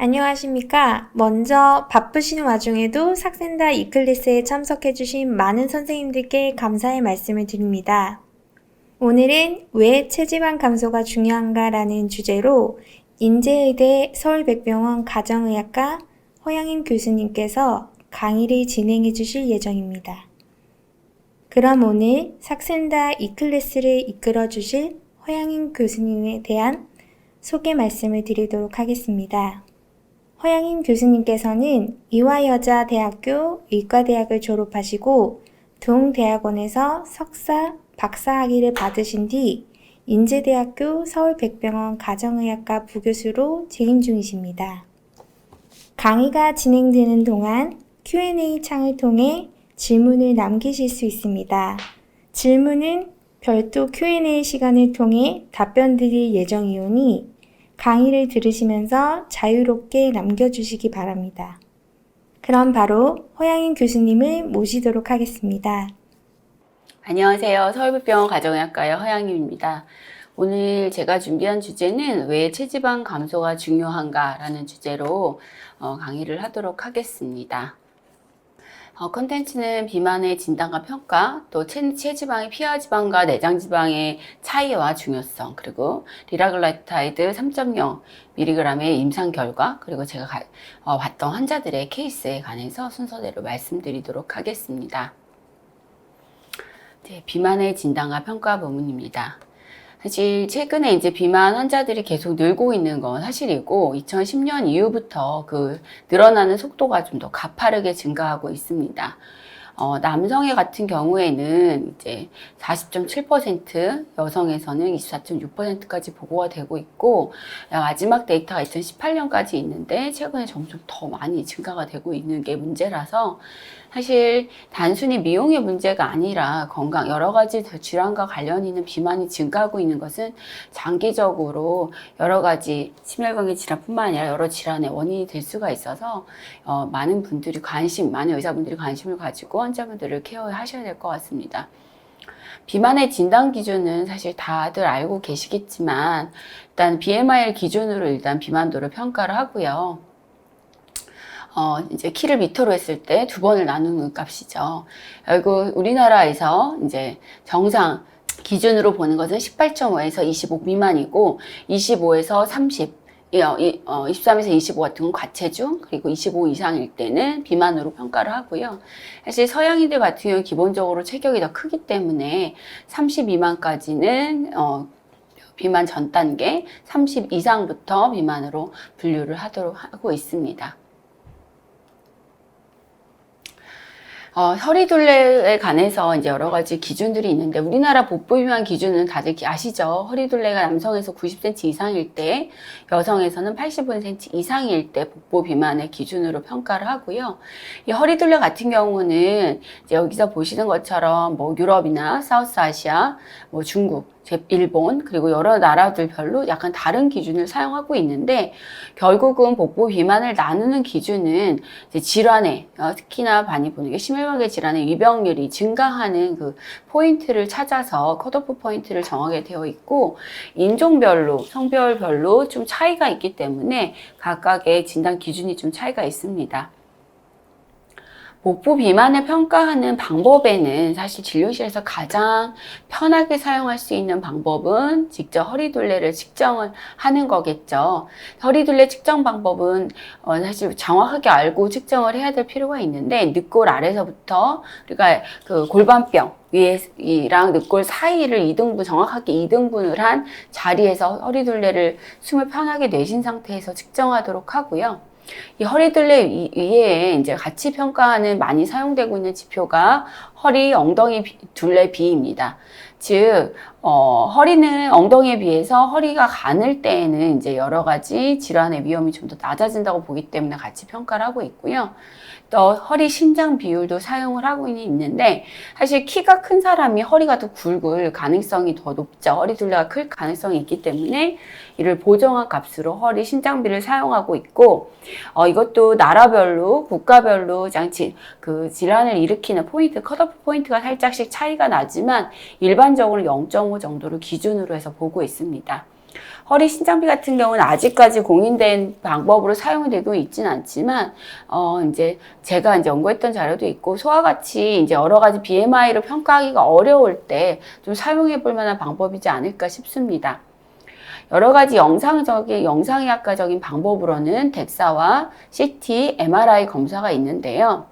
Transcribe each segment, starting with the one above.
안녕하십니까. 먼저 바쁘신 와중에도 삭센다 이클래스에 참석해주신 많은 선생님들께 감사의 말씀을 드립니다. 오늘은 왜 체지방 감소가 중요한가라는 주제로 인제의대 서울백병원 가정의학과 허양임 교수님께서 강의를 진행해 주실 예정입니다. 그럼 오늘 삭센다 이클래스를 이끌어 주실 허양임 교수님에 대한 소개 말씀을 드리도록 하겠습니다. 허양임 교수님께서는 이화여자대학교 의과대학을 졸업하시고 동대학원에서 석사, 박사학위를 받으신 뒤 인제대학교 서울백병원 가정의학과 부교수로 재임 중이십니다. 강의가 진행되는 동안 Q&A 창을 통해 질문을 남기실 수 있습니다. 질문은 별도 Q&A 시간을 통해 답변 드릴 예정이오니 강의를 들으시면서 자유롭게 남겨주시기 바랍니다. 그럼 바로 허양임 교수님을 모시도록 하겠습니다. 안녕하세요. 서울백병원 가정의학과의 허양임입니다. 오늘 제가 준비한 주제는 왜 체지방 감소가 중요한가라는 주제로 강의를 하도록 하겠습니다. 컨텐츠는 비만의 진단과 평가, 또 체지방의 피하지방과 내장지방의 차이와 중요성, 그리고 리라글라타이드 3.0mg의 임상 결과, 그리고 제가 봤던 환자들의 케이스에 관해서 순서대로 말씀드리도록 하겠습니다. 네, 비만의 진단과 평가 부문입니다. 사실 최근에 이제 비만 환자들이 계속 늘고 있는 건 사실이고 2010년 이후부터 그 늘어나는 속도가 좀 더 가파르게 증가하고 있습니다. 남성의 같은 경우에는 이제 40.7%, 여성에서는 24.6%까지 보고가 되고 있고, 마지막 데이터가 2018년까지 있는데 최근에 점점 더 많이 증가가 되고 있는 게 문제라서 사실 단순히 미용의 문제가 아니라 건강, 여러 가지 질환과 관련 있는 비만이 증가하고 있는 것은 장기적으로 여러 가지 심혈관계 질환뿐만 아니라 여러 질환의 원인이 될 수가 있어서 많은 분들이 많은 의사분들이 관심을 가지고 환자분들을 케어하셔야 될 것 같습니다. 비만의 진단 기준은 사실 다들 알고 계시겠지만 일단 BMI를 기준으로 일단 비만도를 평가를 하고요. 이제 키를 미터로 했을 때 2번을 나누는 값이죠. 그리고 우리나라에서 이제 정상 기준으로 보는 것은 18.5에서 25 미만이고 25에서 30, 23에서 25 같은 건 과체중, 그리고 25 이상일 때는 비만으로 평가를 하고요. 사실 서양인들 같은 경우는 기본적으로 체격이 더 크기 때문에 30 미만까지는 비만 전 단계, 30 이상부터 비만으로 분류를 하고 있습니다. 허리둘레에 관해서 이제 여러 가지 기준들이 있는데, 우리나라 복부 비만 기준은 다들 아시죠? 허리둘레가 남성에서 90cm 이상일 때, 여성에서는 85cm 이상일 때 복부 비만의 기준으로 평가를 하고요. 이 허리둘레 같은 경우는 이제 여기서 보시는 것처럼 뭐 유럽이나 사우스아시아, 뭐 중국, 일본, 그리고 여러 나라들별로 약간 다른 기준을 사용하고 있는데, 결국은 복부 비만을 나누는 기준은 이제 질환에, 특히나 많이 보는 게 심혈관계 질환의 위병률이 증가하는 그 포인트를 찾아서 컷오프 포인트를 정하게 되어 있고, 인종별로, 성별별로 좀 차이가 있기 때문에 각각의 진단 기준이 좀 차이가 있습니다. 복부 비만을 평가하는 방법에는 사실 진료실에서 가장 편하게 사용할 수 있는 방법은 직접 허리둘레를 측정을 하는 거겠죠. 허리둘레 측정 방법은 사실 정확하게 알고 측정을 해야 될 필요가 있는데, 늑골 아래서부터 우리가 그 골반뼈 위랑 늑골 사이를 정확하게 2등분을 한 자리에서 허리둘레를 숨을 편하게 내쉰 상태에서 측정하도록 하고요. 이 허리둘레 위에 이제 같이 평가하는 많이 사용되고 있는 지표가 허리 엉덩이 둘레 비입니다. 즉, 허리는 엉덩이에 비해서 허리가 가늘 때에는 이제 여러 가지 질환의 위험이 좀 더 낮아진다고 보기 때문에 같이 평가를 하고 있고요. 또 허리 신장 비율도 사용을 하고 있는데, 사실 키가 큰 사람이 허리가 더 굵을 가능성이 더 높죠. 허리둘레가 클 가능성이 있기 때문에 이를 보정한 값으로 허리 신장비를 사용하고 있고, 이것도 나라별로 국가별로 그 질환을 일으키는 포인트, 컷오프 포인트가 살짝씩 차이가 나지만 일반적으로 0.5 정도를 기준으로 해서 보고 있습니다. 허리 신장비 같은 경우는 아직까지 공인된 방법으로 사용이 되고 있진 않지만, 이제 제가 이제 연구했던 자료도 있고, 소와 같이 이제 여러 가지 BMI를 평가하기가 어려울 때 좀 사용해 볼 만한 방법이지 않을까 싶습니다. 여러 가지 영상의학과적인 방법으로는 덱사와 CT, MRI 검사가 있는데요.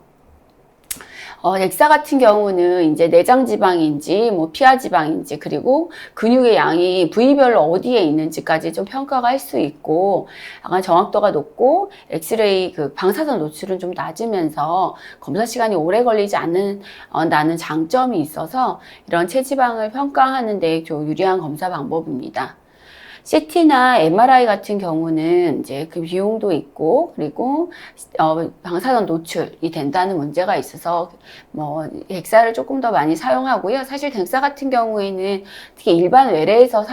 덱사 같은 경우는 이제 내장 지방인지 뭐 피하 지방인지 그리고 근육의 양이 부위별로 어디에 있는지까지 좀 평가가 할 수 있고 약간 정확도가 높고 엑스레이 그 방사선 노출은 좀 낮으면서 검사 시간이 오래 걸리지 않는 나는 장점이 있어서 이런 체지방을 평가하는 데 유리한 검사 방법입니다. CT나 MRI 같은 경우는 이제 그 비용도 있고 그리고 방사선 노출이 된다는 문제가 있어서 뭐 덱사를 조금 더 많이 사용하고요. 사실 덱사 같은 경우에는 특히 일반 외래에서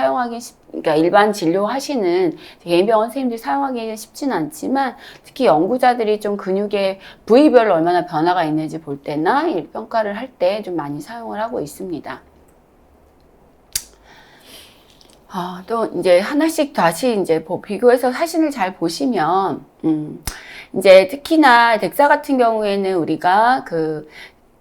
그러니까 일반 진료하시는 개인병원 선생님들이 사용하기는 쉽진 않지만 특히 연구자들이 좀 근육의 부위별로 얼마나 변화가 있는지 볼 때나 평가를 할 때 좀 많이 사용을 하고 있습니다. 또 이제 하나씩 다시 이제 비교해서 사진을 잘 보시면, 이제 특히나 덱사 같은 경우에는 우리가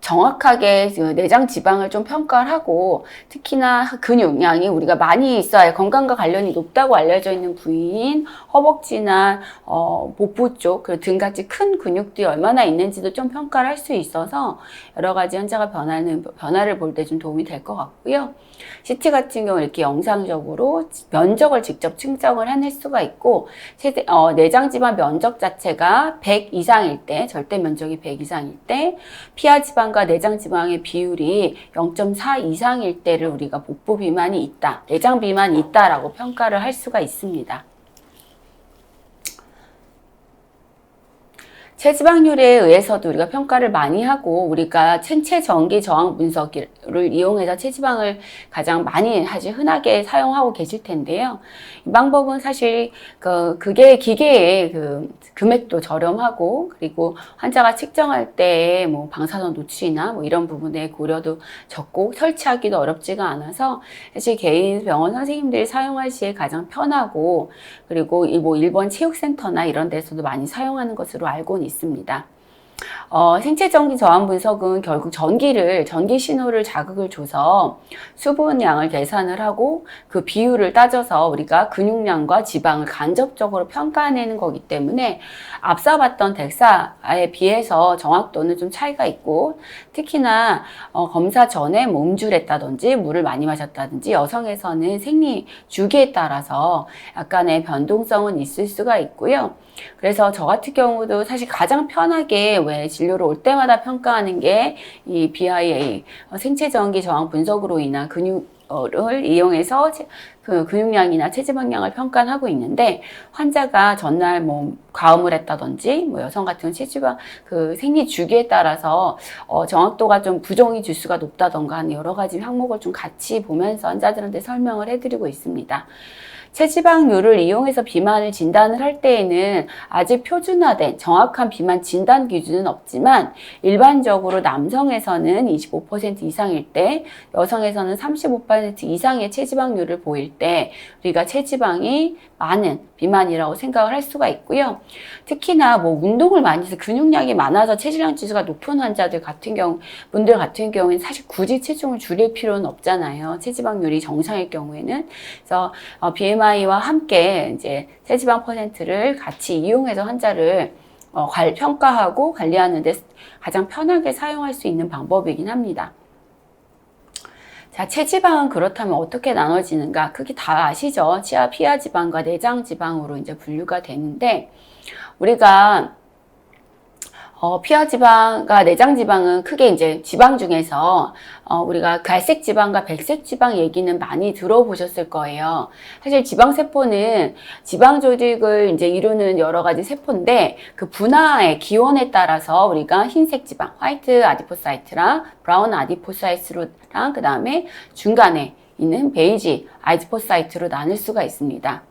정확하게 내장 지방을 좀 평가를 하고 특히나 근육량이 우리가 많이 있어야 건강과 관련이 높다고 알려져 있는 부위인 허벅지나 복부 쪽 그리고 등같이 큰 근육들이 얼마나 있는지도 좀 평가를 할 수 있어서 여러 가지 환자가 변화를 볼 때 좀 도움이 될 것 같고요. CT 같은 경우 이렇게 영상적으로 면적을 직접 측정을 해낼 수가 있고 내장 지방 면적 자체가 100 이상일 때 절대 면적이 100 이상일 때 피하 지방과 내장 지방의 비율이 0.4 이상일 때를 우리가 복부 비만이 있다, 내장 비만이 있다라고 평가를 할 수가 있습니다. 체지방률에 의해서도 우리가 평가를 많이 하고 우리가 생체 전기 저항 분석을 이용해서 체지방을 가장 많이 흔하게 사용하고 계실 텐데요. 이 방법은 사실 그게 기계의 금액도 저렴하고 그리고 환자가 측정할 때 뭐 방사선 노출이나 뭐 이런 부분의 고려도 적고 설치하기도 어렵지가 않아서 사실 개인 병원 선생님들이 사용할 시에 가장 편하고 그리고 뭐 일본 체육센터나 이런 데서도 많이 사용하는 것으로 알고 있습니다. 생체 전기 저항 분석은 결국 전기 신호를 자극을 줘서 수분량을 계산을 하고 그 비율을 따져서 우리가 근육량과 지방을 간접적으로 평가해내는 거기 때문에 앞서 봤던 덱사에 비해서 정확도는 좀 차이가 있고 특히나 검사 전에 뭐 음주했다든지 물을 많이 마셨다든지 여성에서는 생리 주기에 따라서 약간의 변동성은 있을 수가 있고요. 그래서 저 같은 경우도 사실 가장 편하게 왜 진료를 올 때마다 평가하는 게 이 BIA 생체 전기 저항 분석으로 인한 근육을 이용해서 근육량이나 체지방량을 평가하고 있는데 환자가 전날 뭐 과음을 했다든지 뭐 여성 같은 체지방 생리 주기에 따라서 정확도가 좀 부정이 주수가 높다던가 하는 여러 가지 항목을 좀 같이 보면서 환자들한테 설명을 해드리고 있습니다. 체지방률을 이용해서 비만을 진단을 할 때에는 아직 표준화된 정확한 비만 진단 기준은 없지만 일반적으로 남성에서는 25% 이상일 때 여성에서는 35% 이상의 체지방률을 보일 때 우리가 체지방이 많은 비만이라고 생각을 할 수가 있고요. 특히나 뭐 운동을 많이 해서 근육량이 많아서 체지방 지수가 높은 분들 같은 경우에는 사실 굳이 체중을 줄일 필요는 없잖아요. 체지방률이 정상일 경우에는. 그래서 BMI와 함께 이제 체지방 퍼센트를 같이 이용해서 환자를 평가하고 관리하는 데 가장 편하게 사용할 수 있는 방법이긴 합니다. 자, 체지방은 그렇다면 어떻게 나눠지는가? 크게 다 아시죠? 피하 지방과 내장 지방으로 이제 분류가 되는데, 우리가 피하 지방과 내장 지방은 크게 이제 지방 중에서 우리가 갈색 지방과 백색 지방 얘기는 많이 들어보셨을 거예요. 사실 지방 세포는 지방 조직을 이제 이루는 여러 가지 세포인데 그 분화의 기원에 따라서 우리가 흰색 지방, 화이트 아디포사이트랑 브라운 아디포사이트랑 그 다음에 중간에 있는 베이지 아디포사이트로 나눌 수가 있습니다.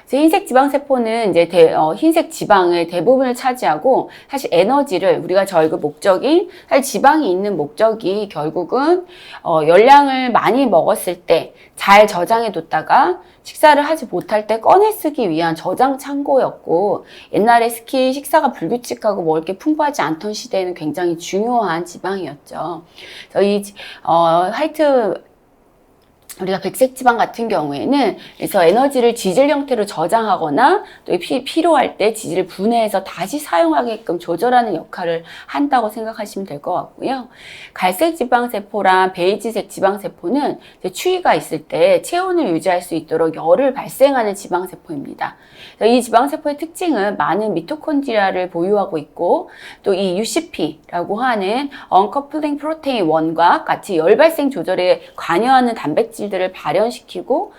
그래서 흰색 지방세포는 이제 흰색 지방의 대부분을 차지하고 사실 에너지를 우리가 저희가 목적인 사실 지방이 있는 목적이 결국은 열량을 많이 먹었을 때 잘 저장해 뒀다가 식사를 하지 못할 때 꺼내 쓰기 위한 저장 창고였고 옛날에 특히 식사가 불규칙하고 먹을 게 풍부하지 않던 시대에는 굉장히 중요한 지방이었죠. 그래서 이 화이트 우리가 백색 지방 같은 경우에는 그래서 에너지를 지질 형태로 저장하거나 또 필요할 때 지질을 분해해서 다시 사용하게끔 조절하는 역할을 한다고 생각하시면 될 것 같고요. 갈색 지방 세포랑 베이지색 지방 세포는 추위가 있을 때 체온을 유지할 수 있도록 열을 발생하는 지방 세포입니다. 이 지방 세포의 특징은 많은 미토콘드리아를 보유하고 있고 또 이 UCP라고 하는 Uncoupling Protein 1과 같이 열 발생 조절에 관여하는 단백질들을 발현시키고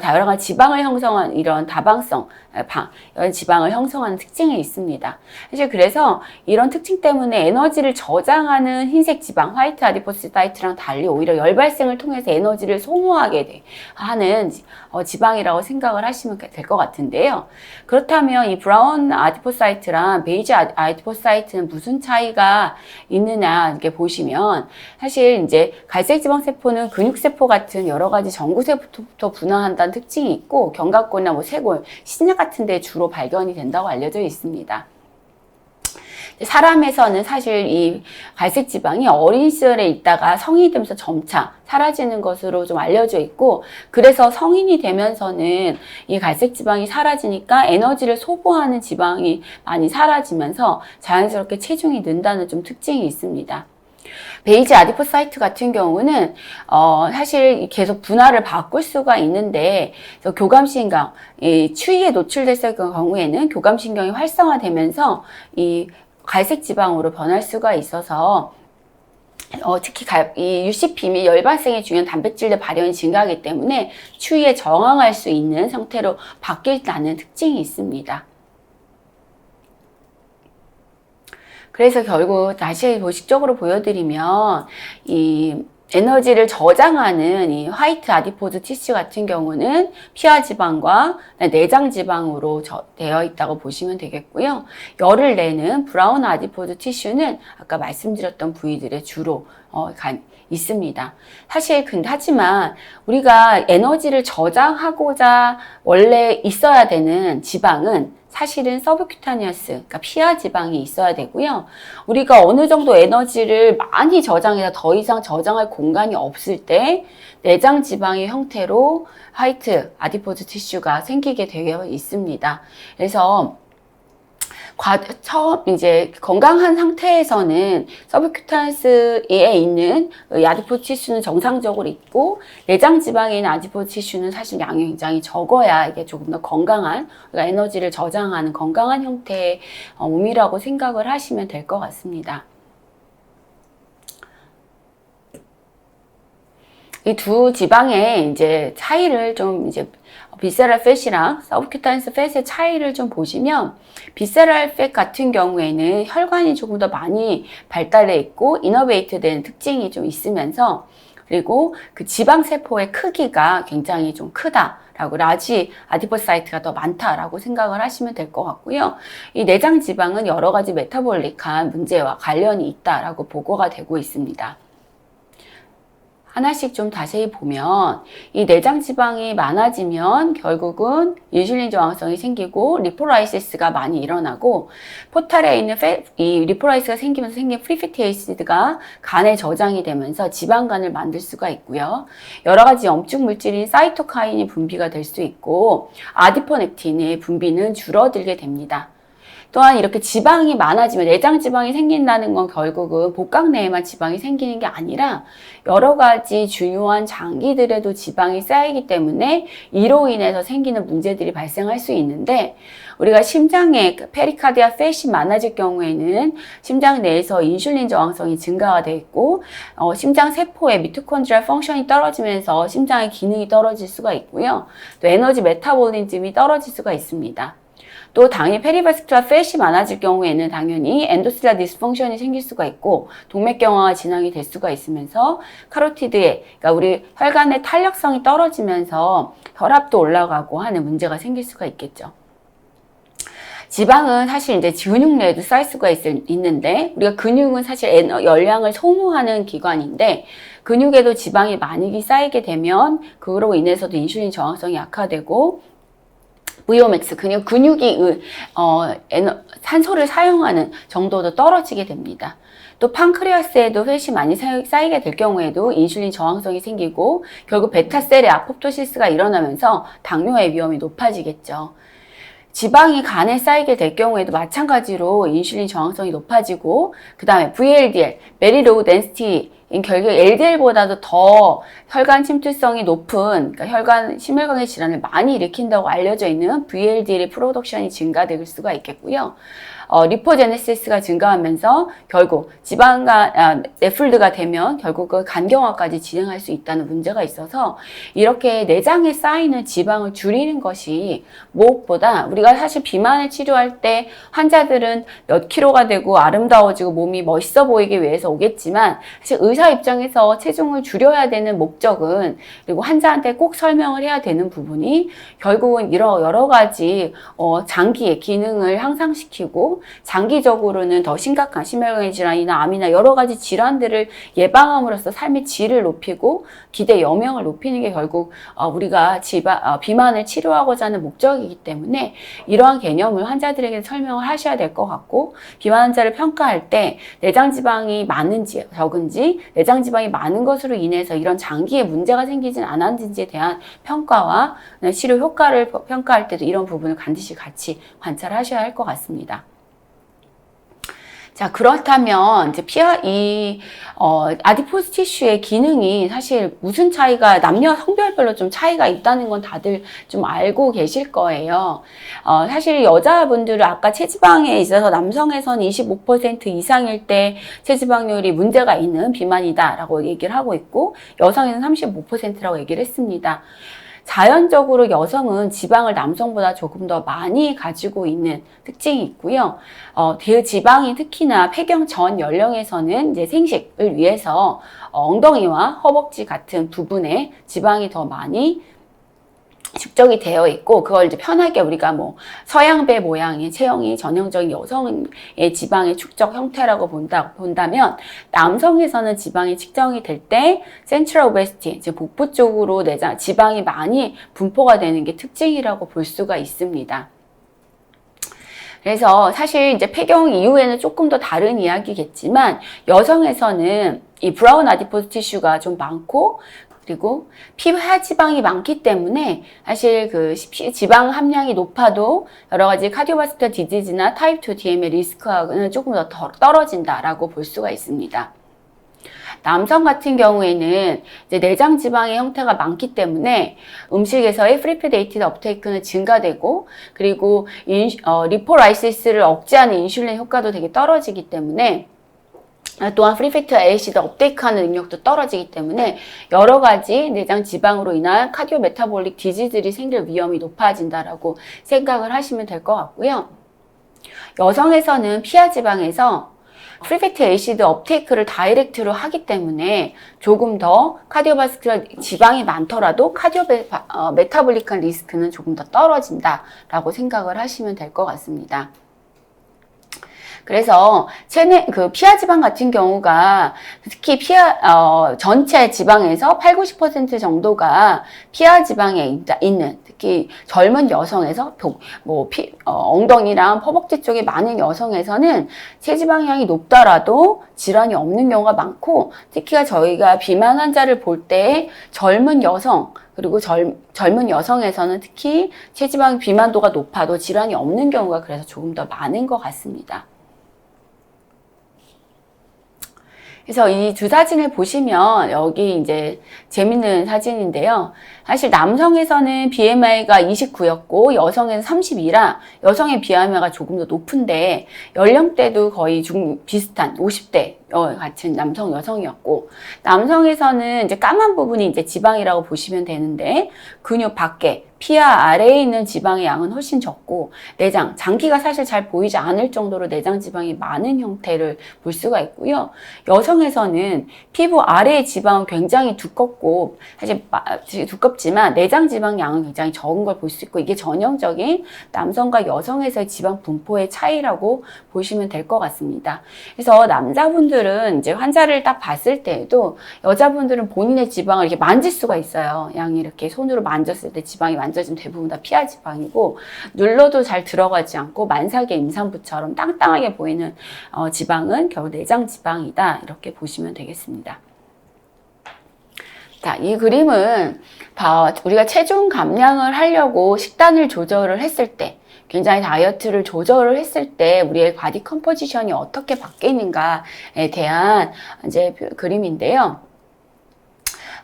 다양한 지방을 형성한 이런 다방성 이런 지방을 형성하는 특징이 있습니다. 사실 그래서 이런 특징 때문에 에너지를 저장하는 흰색 지방 화이트 아디포사이트랑 달리 오히려 열 발생을 통해서 에너지를 소모하게 하는 지방이라고 생각을 하시면 될 것 같은데요. 그렇다면 이 브라운 아디포사이트랑 베이지 아디포사이트는 무슨 차이가 있느냐 이렇게 보시면 사실 이제 갈색 지방 세포는 근육세포 같은 여러 가지 전구세포부터 분화한다는 특징이 있고 견갑골이나 뭐 쇄골, 신장 같은 데 주로 발견이 된다고 알려져 있습니다. 사람에서는 사실 이 갈색 지방이 어린 시절에 있다가 성인이 되면서 점차 사라지는 것으로 좀 알려져 있고 그래서 성인이 되면서는 이 갈색 지방이 사라지니까 에너지를 소모하는 지방이 많이 사라지면서 자연스럽게 체중이 는다는 좀 특징이 있습니다. 베이지 아디포사이트 같은 경우는 사실 계속 분화를 바꿀 수가 있는데 교감신경, 이 추위에 노출됐을 경우에는 교감신경이 활성화되면서 이 갈색 지방으로 변할 수가 있어서 특히 이 UCP 및 열 발생에 중요한 단백질의 발현이 증가하기 때문에 추위에 저항할 수 있는 상태로 바뀐다는 특징이 있습니다. 그래서 결국 다시 도식적으로 보여드리면 이 에너지를 저장하는 이 화이트 아디포즈 티슈 같은 경우는 피하 지방과 내장 지방으로 되어 있다고 보시면 되겠고요. 열을 내는 브라운 아디포즈 티슈는 아까 말씀드렸던 부위들에 주로 있습니다. 사실 하지만 우리가 에너지를 저장하고자 원래 있어야 되는 지방은 사실은 서브큐타니어스, 그러니까 피하 지방이 있어야 되고요. 우리가 어느 정도 에너지를 많이 저장해서 더 이상 저장할 공간이 없을 때 내장 지방의 형태로 화이트 아디포즈 티슈가 생기게 되어 있습니다. 그래서 처음 이제 건강한 상태에서는 서브큐타니어스에 있는 아디포즈 티슈는 정상적으로 있고 내장 지방에 있는 아디포즈 티슈는 사실 양이 굉장히 적어야 이게 조금 더 건강한 그러니까 에너지를 저장하는 건강한 형태의 몸이라고 생각을 하시면 될 것 같습니다. 이 두 지방의 이제 차이를 좀 이제 비세랄 팻이랑 서브큐타니어스 팻의 차이를 좀 보시면 비세랄 팻 같은 경우에는 혈관이 조금 더 많이 발달해 있고 이너베이트 된 특징이 좀 있으면서 그리고 그 지방 세포의 크기가 굉장히 좀 크다라고 라지 아디포사이트가 더 많다라고 생각을 하시면 될 것 같고요. 이 내장 지방은 여러 가지 메타볼릭한 문제와 관련이 있다라고 보고가 되고 있습니다. 하나씩 좀 자세히 보면 이 내장 지방이 많아지면 결국은 인슐린 저항성이 생기고 리포라이시스가 많이 일어나고 포탈에 있는 이 리포라이시스가 생기면서 생긴 프리패티 에이시드가 간에 저장이 되면서 지방간을 만들 수가 있고요. 여러 가지 염증 물질인 사이토카인이 분비가 될 수 있고 아디포넥틴의 분비는 줄어들게 됩니다. 또한 이렇게 지방이 많아지면 내장 지방이 생긴다는 건 결국은 복강 내에만 지방이 생기는 게 아니라 여러 가지 중요한 장기들에도 지방이 쌓이기 때문에 이로 인해서 생기는 문제들이 발생할 수 있는데 우리가 심장에 페리카디아 팻이 많아질 경우에는 심장 내에서 인슐린 저항성이 증가가 돼 있고 심장 세포의 미토콘드리얼 펑션이 떨어지면서 심장의 기능이 떨어질 수가 있고요. 또 에너지 메타볼리즘이 떨어질 수가 있습니다. 또 당연히 페리바스큘라 팻이 많아질 경우에는 당연히 엔도셀룰라 디스펑션이 생길 수가 있고 동맥경화가 진행이 될 수가 있으면서 카로티드에 그러니까 우리 혈관의 탄력성이 떨어지면서 혈압도 올라가고 하는 문제가 생길 수가 있겠죠. 지방은 사실 이제 근육 내에도 쌓일 수가 있는데 우리가 근육은 사실 열량을 소모하는 기관인데 근육에도 지방이 많이 쌓이게 되면 그로 인해서도 인슐린 저항성이 약화되고 VO max 근육이 산소를 사용하는 정도도 떨어지게 됩니다. 또 판크레아스에도 팻이 많이 쌓이게 될 경우에도 인슐린 저항성이 생기고 결국 베타셀의 아포프토시스가 일어나면서 당뇨의 위험이 높아지겠죠. 지방이 간에 쌓이게 될 경우에도 마찬가지로 인슐린 저항성이 높아지고 그 다음에 VLDL, Very Low Density 결국 LDL보다도 더 혈관 침투성이 높은 그러니까 혈관 심혈관계 질환을 많이 일으킨다고 알려져 있는 VLDL의 프로덕션이 증가될 수가 있겠고요. 리포제네시스가 증가하면서 결국 지방과 네플드가 되면 결국은 간경화까지 진행할 수 있다는 문제가 있어서 이렇게 내장에 쌓이는 지방을 줄이는 것이 무엇보다 우리가 사실 비만을 치료할 때 환자들은 몇 킬로가 되고 아름다워지고 몸이 멋있어 보이기 위해서 오겠지만 사실 의사 입장에서 체중을 줄여야 되는 목적은 그리고 환자한테 꼭 설명을 해야 되는 부분이 결국은 이런 여러 가지 장기의 기능을 향상시키고 장기적으로는 더 심각한 심혈관계 질환이나 암이나 여러 가지 질환들을 예방함으로써 삶의 질을 높이고 기대 여명을 높이는 게 결국 우리가 비만을 치료하고자 하는 목적이기 때문에 이러한 개념을 환자들에게 설명을 하셔야 될 것 같고 비만 환자를 평가할 때 내장지방이 많은지 적은지 내장지방이 많은 것으로 인해서 이런 장기에 문제가 생기진 않았는지에 대한 평가와 치료 효과를 평가할 때도 이런 부분을 반드시 같이 관찰하셔야 할 것 같습니다. 자, 그렇다면 이제 아디포스 티슈의 기능이 사실 무슨 차이가 남녀 성별별로 좀 차이가 있다는 건 다들 좀 알고 계실 거예요. 사실 여자분들은 아까 체지방에 있어서 남성에서는 25% 이상일 때 체지방률이 문제가 있는 비만이다라고 얘기를 하고 있고 여성에서는 35%라고 얘기를 했습니다. 자연적으로 여성은 지방을 남성보다 조금 더 많이 가지고 있는 특징이 있고요. 대지방이 특히나 폐경 전 연령에서는 이제 생식을 위해서 엉덩이와 허벅지 같은 부분에 지방이 더 많이 축적이 되어 있고 그걸 이제 편하게 우리가 뭐 서양배 모양의 체형이 전형적인 여성의 지방의 축적 형태라고 본다면 남성에서는 지방이 측정이 될 때 센트럴 오베시티 이제 복부 쪽으로 지방이 많이 분포가 되는 게 특징이라고 볼 수가 있습니다. 그래서 사실 이제 폐경 이후에는 조금 더 다른 이야기겠지만 여성에서는 이 브라운 아디포스 티슈가 좀 많고 그리고 피하 지방이 많기 때문에 사실 그 지방 함량이 높아도 여러 가지 카디오바스쿨러 디지즈나 타입 2 DM의 리스크는 조금 더 떨어진다라고 볼 수가 있습니다. 남성 같은 경우에는 이제 내장 지방의 형태가 많기 때문에 음식에서의 프리페데이티드 업테이크는 증가되고 그리고 리포라이시스를 억제하는 인슐린 효과도 되게 떨어지기 때문에 또한 프리팩트 에이시드 업테이크하는 능력도 떨어지기 때문에 여러 가지 내장 지방으로 인한 카디오 메타볼릭 디지들이 생길 위험이 높아진다라고 생각을 하시면 될 것 같고요. 여성에서는 피하 지방에서 프리팩트 에이시드 업테이크를 다이렉트로 하기 때문에 조금 더 카디오바스큘러 지방이 많더라도 카디오 메타볼릭한 리스크는 조금 더 떨어진다라고 생각을 하시면 될 것 같습니다. 그래서 피하 지방 같은 경우가 특히 전체 지방에서 80-90% 정도가 피하 지방에 있는 특히 젊은 여성에서 엉덩이랑 허벅지 쪽에 많은 여성에서는 체지방량이 높더라도 질환이 없는 경우가 많고 특히나 저희가 비만 환자를 볼 때 젊은 여성 그리고 젊은 여성에서는 특히 체지방 비만도가 높아도 질환이 없는 경우가 그래서 조금 더 많은 것 같습니다. 그래서 이 두 사진을 보시면 여기 이제 재밌는 사진인데요. 사실 남성에서는 BMI가 29였고 여성에는 32라 여성의 BMI가 조금 더 높은데 연령대도 거의 비슷한 50대 같은 남성, 여성이었고, 남성에서는 이제 까만 부분이 이제 지방이라고 보시면 되는데, 근육 밖에, 피하 아래에 있는 지방의 양은 훨씬 적고, 내장, 장기가 사실 잘 보이지 않을 정도로 내장 지방이 많은 형태를 볼 수가 있고요. 여성에서는 피부 아래의 지방은 굉장히 두껍고, 사실 두껍지만 내장 지방 양은 굉장히 적은 걸 볼 수 있고, 이게 전형적인 남성과 여성에서의 지방 분포의 차이라고 보시면 될 것 같습니다. 그래서 남자분들은 이제 환자를 딱 봤을 때에도 여자분들은 본인의 지방을 이렇게 만질 수가 있어요. 양이 이렇게 손으로 만졌을 때 지방이 만져지면 대부분 다 피하 지방이고, 눌러도 잘 들어가지 않고 만삭의 임산부처럼 땅땅하게 보이는 지방은 결국 내장 지방이다, 이렇게 보시면 되겠습니다. 자, 이 그림은 우리가 체중 감량을 하려고 식단을 조절을 했을 때, 굉장히 다이어트를 조절을 했을 때 우리의 바디 컴포지션이 어떻게 바뀌는가에 대한 이제 그림인데요.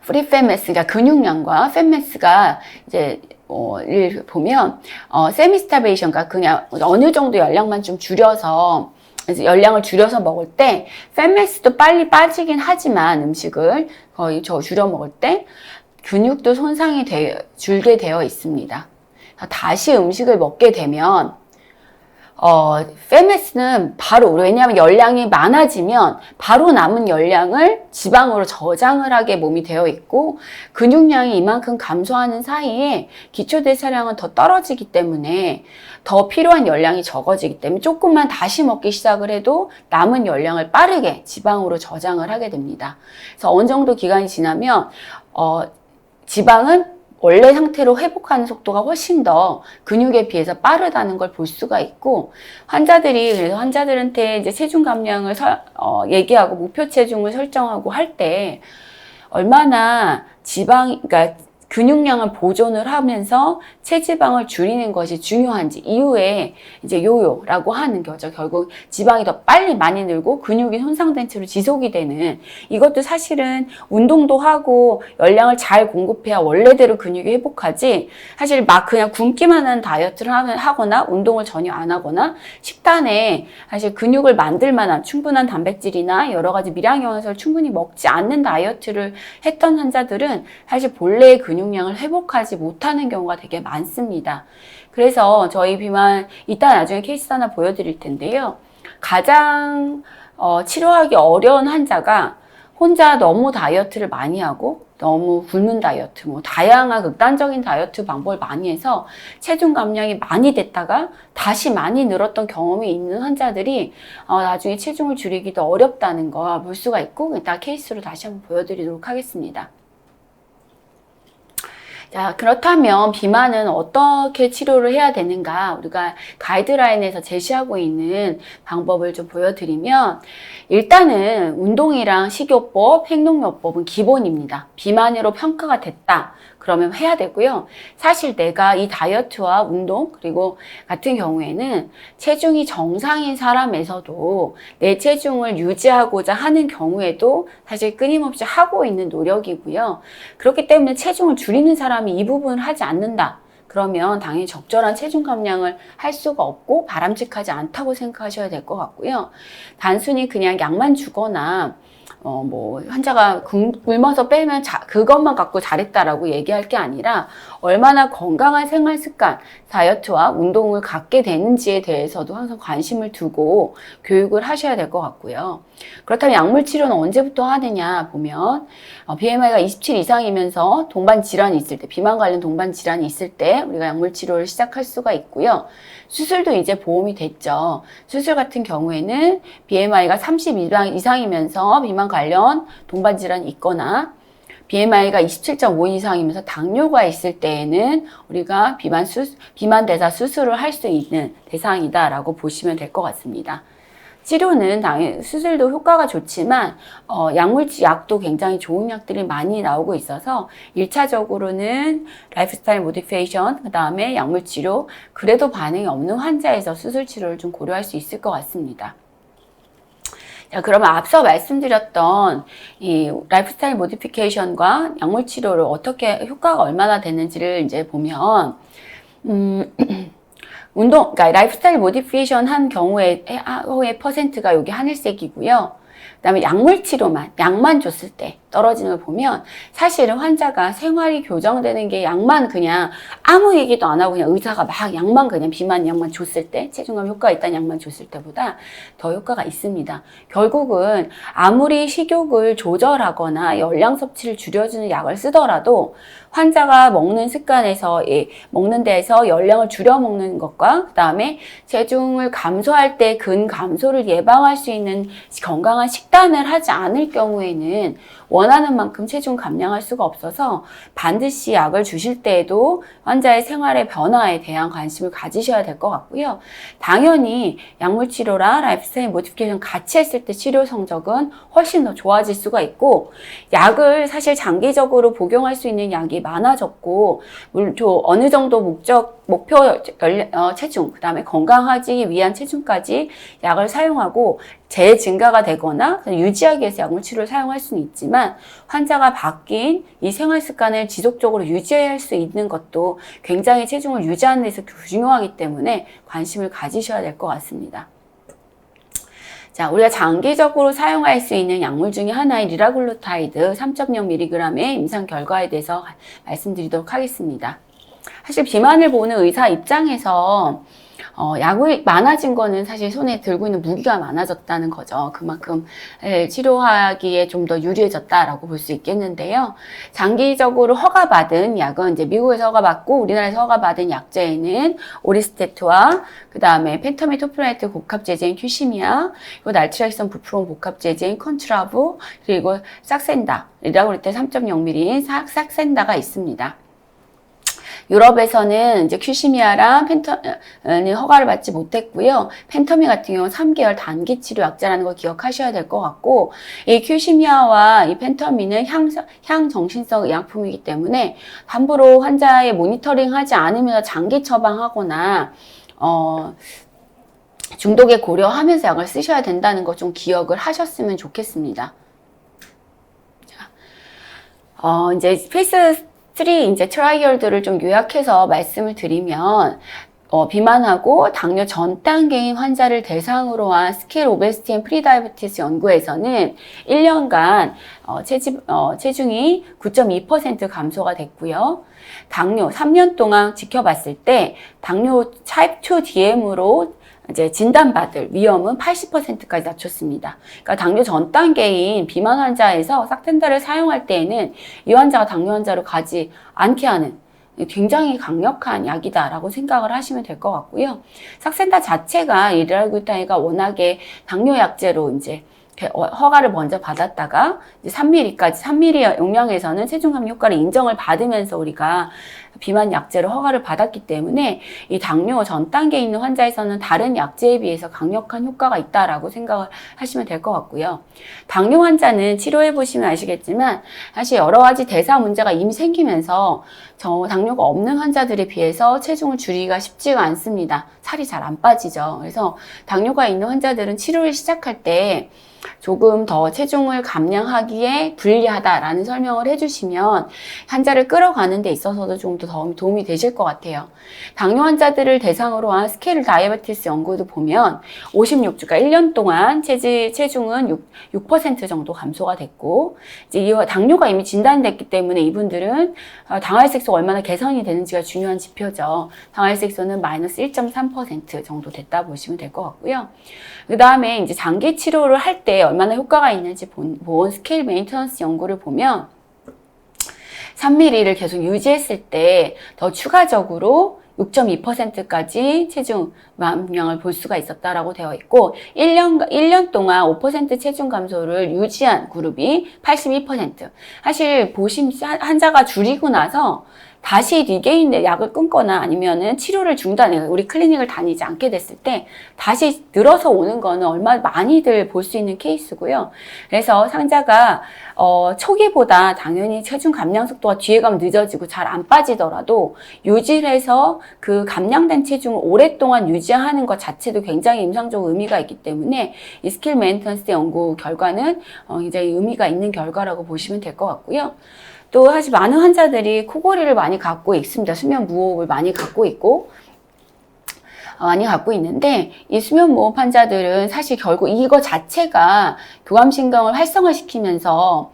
프리 팹매스, 그러니까 근육량과 팹매스가 이제 를 보면 세미스타베이션, 그러니까 그냥 어느 정도 열량만 좀 줄여서, 열량을 줄여서 먹을 때 팹매스도 빨리 빠지긴 하지만 음식을 거의 줄여 먹을 때 근육도 손상이 줄게 되어 있습니다. 다시 음식을 먹게 되면 팹매스는 바로, 왜냐하면 열량이 많아지면 바로 남은 열량을 지방으로 저장을 하게 몸이 되어 있고, 근육량이 이만큼 감소하는 사이에 기초대사량은 더 떨어지기 때문에 더 필요한 열량이 적어지기 때문에 조금만 다시 먹기 시작을 해도 남은 열량을 빠르게 지방으로 저장을 하게 됩니다. 그래서 어느 정도 기간이 지나면 지방은 원래 상태로 회복하는 속도가 훨씬 더 근육에 비해서 빠르다는 걸 볼 수가 있고, 그래서 환자들한테 이제 체중 감량을 얘기하고 목표 체중을 설정하고 할 때 얼마나 그러니까 근육량을 보존을 하면서 체지방을 줄이는 것이 중요한지, 이후에 이제 요요라고 하는 거죠. 결국 지방이 더 빨리 많이 늘고 근육이 손상된 채로 지속이 되는, 이것도 사실은 운동도 하고 열량을 잘 공급해야 원래대로 근육이 회복하지, 사실 막 그냥 굶기만 하는 다이어트를 하거나 운동을 전혀 안 하거나 식단에 사실 근육을 만들 만한 충분한 단백질이나 여러 가지 미량영양소를 충분히 먹지 않는 다이어트를 했던 환자들은 사실 본래의 근육량을 회복하지 못하는 경우가 되게 많습니다. 그래서 저희 비만 이따 나중에 케이스 하나 보여드릴 텐데요. 가장 치료하기 어려운 환자가 혼자 너무 다이어트를 많이 하고 너무 굶는 다이어트, 다양한 극단적인 다이어트 방법을 많이 해서 체중 감량이 많이 됐다가 다시 많이 늘었던 경험이 있는 환자들이 나중에 체중을 줄이기도 어렵다는 거 볼 수가 있고, 이따 케이스로 다시 한번 보여드리도록 하겠습니다. 자, 그렇다면 비만은 어떻게 치료를 해야 되는가, 우리가 가이드라인에서 제시하고 있는 방법을 좀 보여드리면, 일단은 운동이랑 식이요법, 행동요법은 기본입니다. 비만으로 평가가 됐다, 그러면 해야 되고요. 사실 내가 이 다이어트와 운동 그리고 같은 경우에는 체중이 정상인 사람에서도 내 체중을 유지하고자 하는 경우에도 사실 끊임없이 하고 있는 노력이고요. 그렇기 때문에 체중을 줄이는 사람이 이 부분을 하지 않는다, 그러면 당연히 적절한 체중 감량을 할 수가 없고 바람직하지 않다고 생각하셔야 될 것 같고요. 단순히 그냥 약만 주거나 환자가 굶어서 빼면 그것만 갖고 잘했다라고 얘기할 게 아니라, 얼마나 건강한 생활 습관, 다이어트와 운동을 갖게 되는지에 대해서도 항상 관심을 두고 교육을 하셔야 될 것 같고요. 그렇다면 약물 치료는 언제부터 하느냐 보면, BMI가 27 이상이면서 동반 질환이 있을 때, 비만 관련 동반 질환이 있을 때 우리가 약물 치료를 시작할 수가 있고요. 수술도 이제 보험이 됐죠. 수술 같은 경우에는 BMI가 30 이상이면서 비만 관련 동반 질환이 있거나, BMI가 27.5 이상이면서 당뇨가 있을 때에는 우리가 비만 대사 수술을 할 수 있는 대상이다라고 보시면 될 것 같습니다. 치료는 당연히 수술도 효과가 좋지만 약도 굉장히 좋은 약들이 많이 나오고 있어서 1차적으로는 라이프스타일 모디피케이션, 그 다음에 약물 치료, 그래도 반응이 없는 환자에서 수술 치료를 좀 고려할 수 있을 것 같습니다. 자, 그러면 앞서 말씀드렸던 이 라이프스타일 모디피케이션과 약물 치료를 어떻게 효과가 얼마나 되는지를 이제 보면, 그러니까 라이프스타일 모디피케이션 한 경우에 퍼센트가 여기 하늘색이고요. 그다음에 약물 치료만, 약만 줬을 때 떨어지는 걸 보면 사실은 환자가 생활이 교정되는 게 약만 그냥 아무 얘기도 안 하고 그냥 의사가 막 약만 그냥 비만 약만 줬을 때, 체중감 효과가 있다는 약만 줬을 때보다 더 효과가 있습니다. 결국은 아무리 식욕을 조절하거나 열량 섭취를 줄여주는 약을 쓰더라도 환자가 먹는 습관에서, 먹는 데에서 열량을 줄여 먹는 것과 그 다음에 체중을 감소할 때 근 감소를 예방할 수 있는 건강한 식단을 하지 않을 경우에는 원하는 만큼 체중 감량할 수가 없어서 반드시 약을 주실 때에도 환자의 생활의 변화에 대한 관심을 가지셔야 될 것 같고요. 당연히 약물 치료랑 라이프스타일 모디피케이션 같이 했을 때 치료 성적은 훨씬 더 좋아질 수가 있고, 약을 사실 장기적으로 복용할 수 있는 약이 많아졌고, 물론 어느 정도 목표 체중, 그 다음에 건강하기 위한 체중까지 약을 사용하고 재증가가 되거나 유지하기 위해서 약물 치료를 사용할 수는 있지만, 환자가 바뀐 이 생활 습관을 지속적으로 유지할 수 있는 것도 굉장히 체중을 유지하는 데서 중요하기 때문에 관심을 가지셔야 될 것 같습니다. 자, 우리가 장기적으로 사용할 수 있는 약물 중에 하나인 리라글루타이드 3.0mg의 임상 결과에 대해서 말씀드리도록 하겠습니다. 사실 비만을 보는 의사 입장에서 약이 많아진 거는 사실 손에 들고 있는 무기가 많아졌다는 거죠. 그만큼 치료하기에 좀 더 유리해졌다라고 볼 수 있겠는데요. 장기적으로 허가받은 약은 이제 미국에서 허가받고 우리나라에서 허가받은 약제에는 오리스테트와 그 다음에 펜터미 토프라이트 복합제제인 큐시미아, 그리고 날트렉선 부프론 복합제제인 컨트라브, 그리고 삭센다, 리라글루타이드 3.0mg인 삭센다가 있습니다. 유럽에서는 이제 큐시미아랑 펜터미는 허가를 받지 못했고요. 펜터미 같은 경우는 3개월 단기 치료 약제라는 걸 기억하셔야 될 것 같고, 이 큐시미아와 이 펜터미는 향정신성 의약품이기 때문에 함부로 환자의 모니터링 하지 않으면서 장기 처방하거나 중독에 고려하면서 약을 쓰셔야 된다는 거 좀 기억을 하셨으면 좋겠습니다. 이제 페이스 3 이제 트라이얼들을 좀 요약해서 말씀을 드리면, 비만하고 당뇨 전 단계인 환자를 대상으로 한 스케일 오베시티 앤 프리다이어티스 연구에서는 1년간 체중이 9.2% 감소가 됐고요. 당뇨 3년 동안 지켜봤을 때 당뇨 타입 2 DM으로 이제 진단받을 위험은 80%까지 낮췄습니다. 그러니까 당뇨 전 단계인 비만 환자에서 삭센다를 사용할 때에는 이 환자가 당뇨 환자로 가지 않게 하는 굉장히 강력한 약이다라고 생각을 하시면 될 것 같고요. 삭센다 자체가 리라글루타이드가 워낙에 당뇨 약제로 이제 허가를 먼저 받았다가 이제 3mg 용량에서는 체중감 효과를 인정을 받으면서 우리가 비만 약제로 허가를 받았기 때문에 이 당뇨 전 단계에 있는 환자에서는 다른 약제에 비해서 강력한 효과가 있다라고 생각을 하시면 될 것 같고요. 당뇨 환자는 치료해 보시면 아시겠지만 사실 여러 가지 대사 문제가 이미 생기면서 당뇨가 없는 환자들에 비해서 체중을 줄이기가 쉽지가 않습니다. 살이 잘 안 빠지죠. 그래서 당뇨가 있는 환자들은 치료를 시작할 때 조금 더 체중을 감량하기에 불리하다라는 설명을 해주시면 환자를 끌어가는 데 있어서도 좀 더 도움이 되실 것 같아요. 당뇨 환자들을 대상으로 한 스케일 다이어베티스 연구도 보면 56주가 1년 동안 체중은 6% 정도 감소가 됐고, 이제 이 당뇨가 이미 진단됐기 때문에 이분들은 당할색소가 얼마나 개선이 되는지가 중요한 지표죠. 당할색소는 마이너스 1.3% 정도 됐다 보시면 될 것 같고요. 그 다음에 이제 장기 치료를 할 때 얼마나 효과가 있는지 본 스케일 메인터넌스 연구를 보면 3mg를 계속 유지했을 때 더 추가적으로 6.2%까지 체중 감량을 볼 수가 있었다라고 되어 있고, 1년 동안 5% 체중 감소를 유지한 그룹이 82%. 사실 환자가 줄이고 나서 다시 리게인 약을 끊거나 아니면은 치료를 중단해요. 우리 클리닉을 다니지 않게 됐을 때 다시 늘어서 오는 거는 얼마나 많이들 볼 수 있는 케이스고요. 그래서 상자가 초기보다 당연히 체중 감량 속도가 뒤에 가면 늦어지고 잘 안 빠지더라도 유지를 해서 그 감량된 체중을 오랫동안 유지하는 것 자체도 굉장히 임상적 의미가 있기 때문에 이 스킬 메인터넌스 연구 결과는 굉장히 의미가 있는 결과라고 보시면 될 것 같고요. 또 사실 많은 환자들이 코골이를 많이 갖고 있습니다. 수면 무호흡을 많이 갖고 있고, 많이 갖고 있는데 이 수면무호흡 환자들은 사실 결국 이거 자체가 교감신경을 활성화시키면서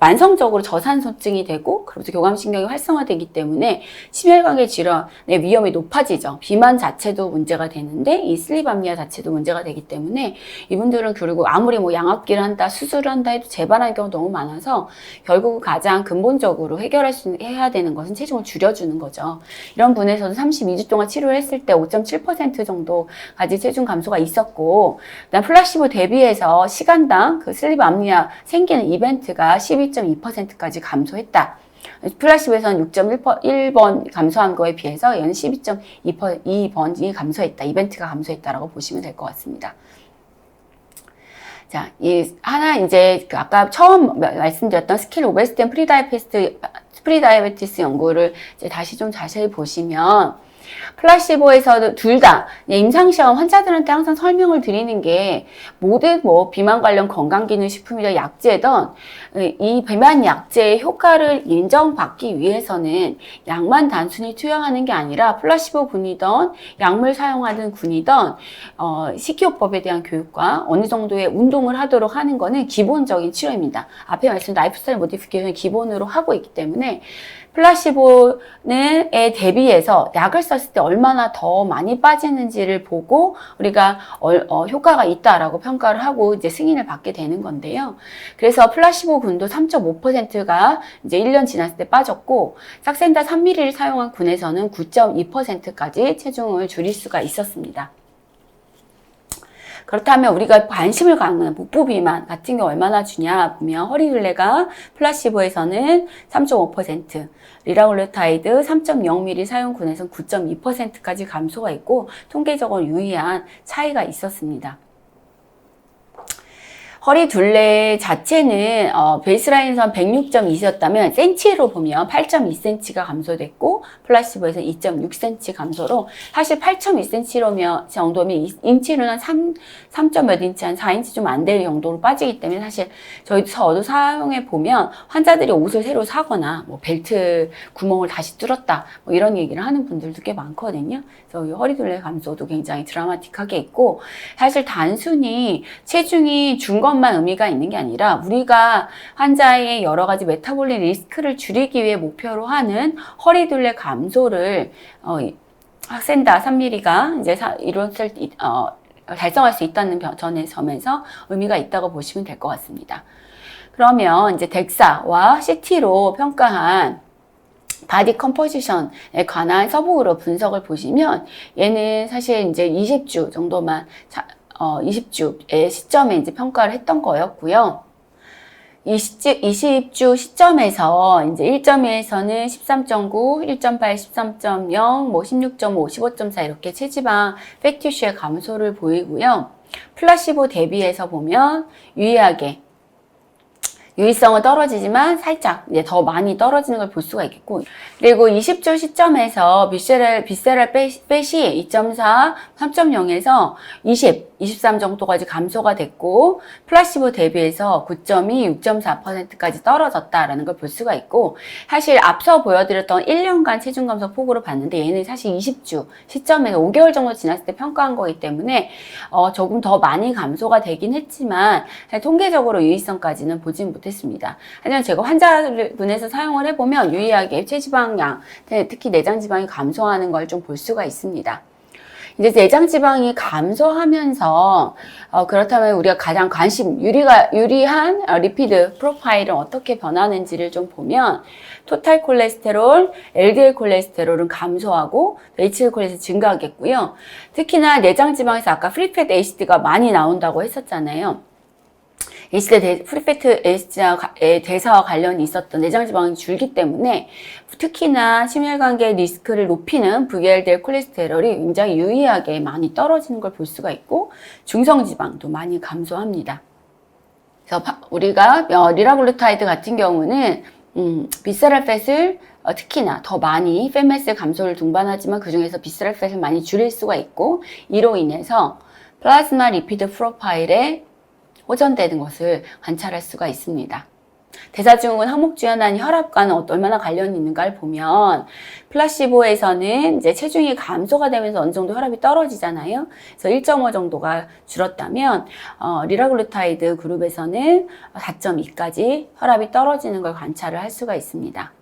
만성적으로 저산소증이 되고 그러면서 교감신경이 활성화되기 때문에 심혈관계 질환의 위험이 높아지죠. 비만 자체도 문제가 되는데 이 슬립 apnea 자체도 문제가 되기 때문에 이분들은 결국 아무리 뭐 양압기를 한다, 수술을 한다 해도 재발하는 경우가 너무 많아서 결국 가장 근본적으로 해야 되는 것은 체중을 줄여주는 거죠. 이런 분에서도 32주 동안 치료를 했을 때 5.7% 정도까지 체중 감소가 있었고, 그다음 플라시보 대비해서 시간당 그 슬립 apnea 생기는 이벤트가 12.2%까지 감소했다. 플라시보에서는 6.1번 감소한 거에 비해서 얘는 12.2번이 감소했다. 이벤트가 감소했다라고 보시면 될 것 같습니다. 자, 이제 아까 처음 말씀드렸던 스킬 오베시티 앤 프리다이아베티스 연구를 이제 다시 좀 자세히 보시면 플라시보에서도 둘 다 임상시험 환자들한테 항상 설명을 드리는 게 모든 뭐 비만 관련 건강기능식품이나 약제든 이 비만 약제의 효과를 인정받기 위해서는 약만 단순히 투여하는 게 아니라 플라시보 군이든 약물 사용하는 군이든 식이요법에 대한 교육과 어느 정도의 운동을 하도록 하는 거는 기본적인 치료입니다. 앞에 말씀드린 라이프스타일 모디피케이션을 기본으로 하고 있기 때문에 플라시보에 대비해서 약을 썼을 때 얼마나 더 많이 빠지는지를 보고 우리가 효과가 있다라고 평가를 하고 이제 승인을 받게 되는 건데요. 그래서 플라시보 군도 3.5%가 이제 1년 지났을 때 빠졌고 삭센다 3ml를 사용한 군에서는 9.2%까지 체중을 줄일 수가 있었습니다. 그렇다면 우리가 관심을 갖는 복부 비만 같은 경우 얼마나 주냐 보면 허리둘레가 플라시보에서는 3.5%, 리라글루타이드 3.0ml 사용군에서는 9.2%까지 감소가 있고 통계적으로 유의한 차이가 있었습니다. 허리 둘레 자체는 베이스라인에서 106.2였다면 센치로 보면 8.2cm가 감소됐고 플라시보에서 2.6cm 감소로 사실 8.2cm 정도면 인치로는 한 3몇 인치, 한 4인치 좀 안 될 정도로 빠지기 때문에 사실 저도 사용해 보면 환자들이 옷을 새로 사거나 뭐 벨트 구멍을 다시 뚫었다 뭐 이런 얘기를 하는 분들도 꽤 많거든요. 그래서 이 허리 둘레 감소도 굉장히 드라마틱하게 있고 사실 단순히 체중이 준 것만 의미가 있는 게 아니라 우리가 환자의 여러 가지 메타볼릭 리스크를 줄이기 위해 목표로 하는 허리둘레 감소를 삭센다 3ml가 이제 달성할 수 있다는 점에서 의미가 있다고 보시면 될 것 같습니다. 그러면 이제 덱사와 CT로 평가한 바디 컴포지션에 관한 서부으로 분석을 보시면 얘는 사실 이제 20주 정도만 20주의 시점에 이제 평가를 했던 거였고요. 20주 시점에서 이제 1.2에서는 13.9, 1.8, 13.0, 뭐 16.5, 15.4 이렇게 체지방 팻티슈의 감소를 보이고요. 플라시보 대비해서 보면 유의하게 유의성은 떨어지지만 살짝 이제 더 많이 떨어지는 걸 볼 수가 있겠고, 그리고 20주 시점에서 비세럴 팻이 2.4, 3.0에서 23 정도까지 감소가 됐고 플라시보 대비해서 9.2, 6.4%까지 떨어졌다라는 걸 볼 수가 있고, 사실 앞서 보여드렸던 1년간 체중 감소 폭으로 봤는데 얘는 사실 20주 시점에서 5개월 정도 지났을 때 평가한 거기 때문에 조금 더 많이 감소가 되긴 했지만 사실 통계적으로 유의성까지는 보진 못했습니다. 하지만 제가 환자분에서 사용을 해보면 유의하게 체지방량, 특히 내장지방이 감소하는 걸 좀 볼 수가 있습니다. 이제 내장지방이 감소하면서 그렇다면 우리가 가장 유리한 리피드 프로파일은 어떻게 변하는지를 좀 보면 토탈 콜레스테롤, LDL 콜레스테롤은 감소하고 HDL 콜레스테롤 증가하겠고요. 특히나 내장지방에서 아까 프리팻 에시드가 많이 나온다고 했었잖아요. 프리팻 에시드의 대사와 관련이 있었던 내장지방이 줄기 때문에 특히나 심혈관계 리스크를 높이는 VLDL 콜레스테롤이 굉장히 유의하게 많이 떨어지는 걸 볼 수가 있고 중성지방도 많이 감소합니다. 그래서 우리가 리라글루타이드 같은 경우는 비세럴 팻을 특히나 더 많이 팻마스 감소를 동반하지만 그 중에서 비세럴 팻을 많이 줄일 수가 있고 이로 인해서 플라즈마 리피드 프로파일에 호전되는 것을 관찰할 수가 있습니다. 대사증후군 항목주연한 혈압과는 얼마나 관련이 있는가를 보면 플라시보에서는 이제 체중이 감소가 되면서 어느 정도 혈압이 떨어지잖아요. 그래서 1.5 정도가 줄었다면 리라글루타이드 그룹에서는 4.2까지 혈압이 떨어지는 걸 관찰을 할 수가 있습니다.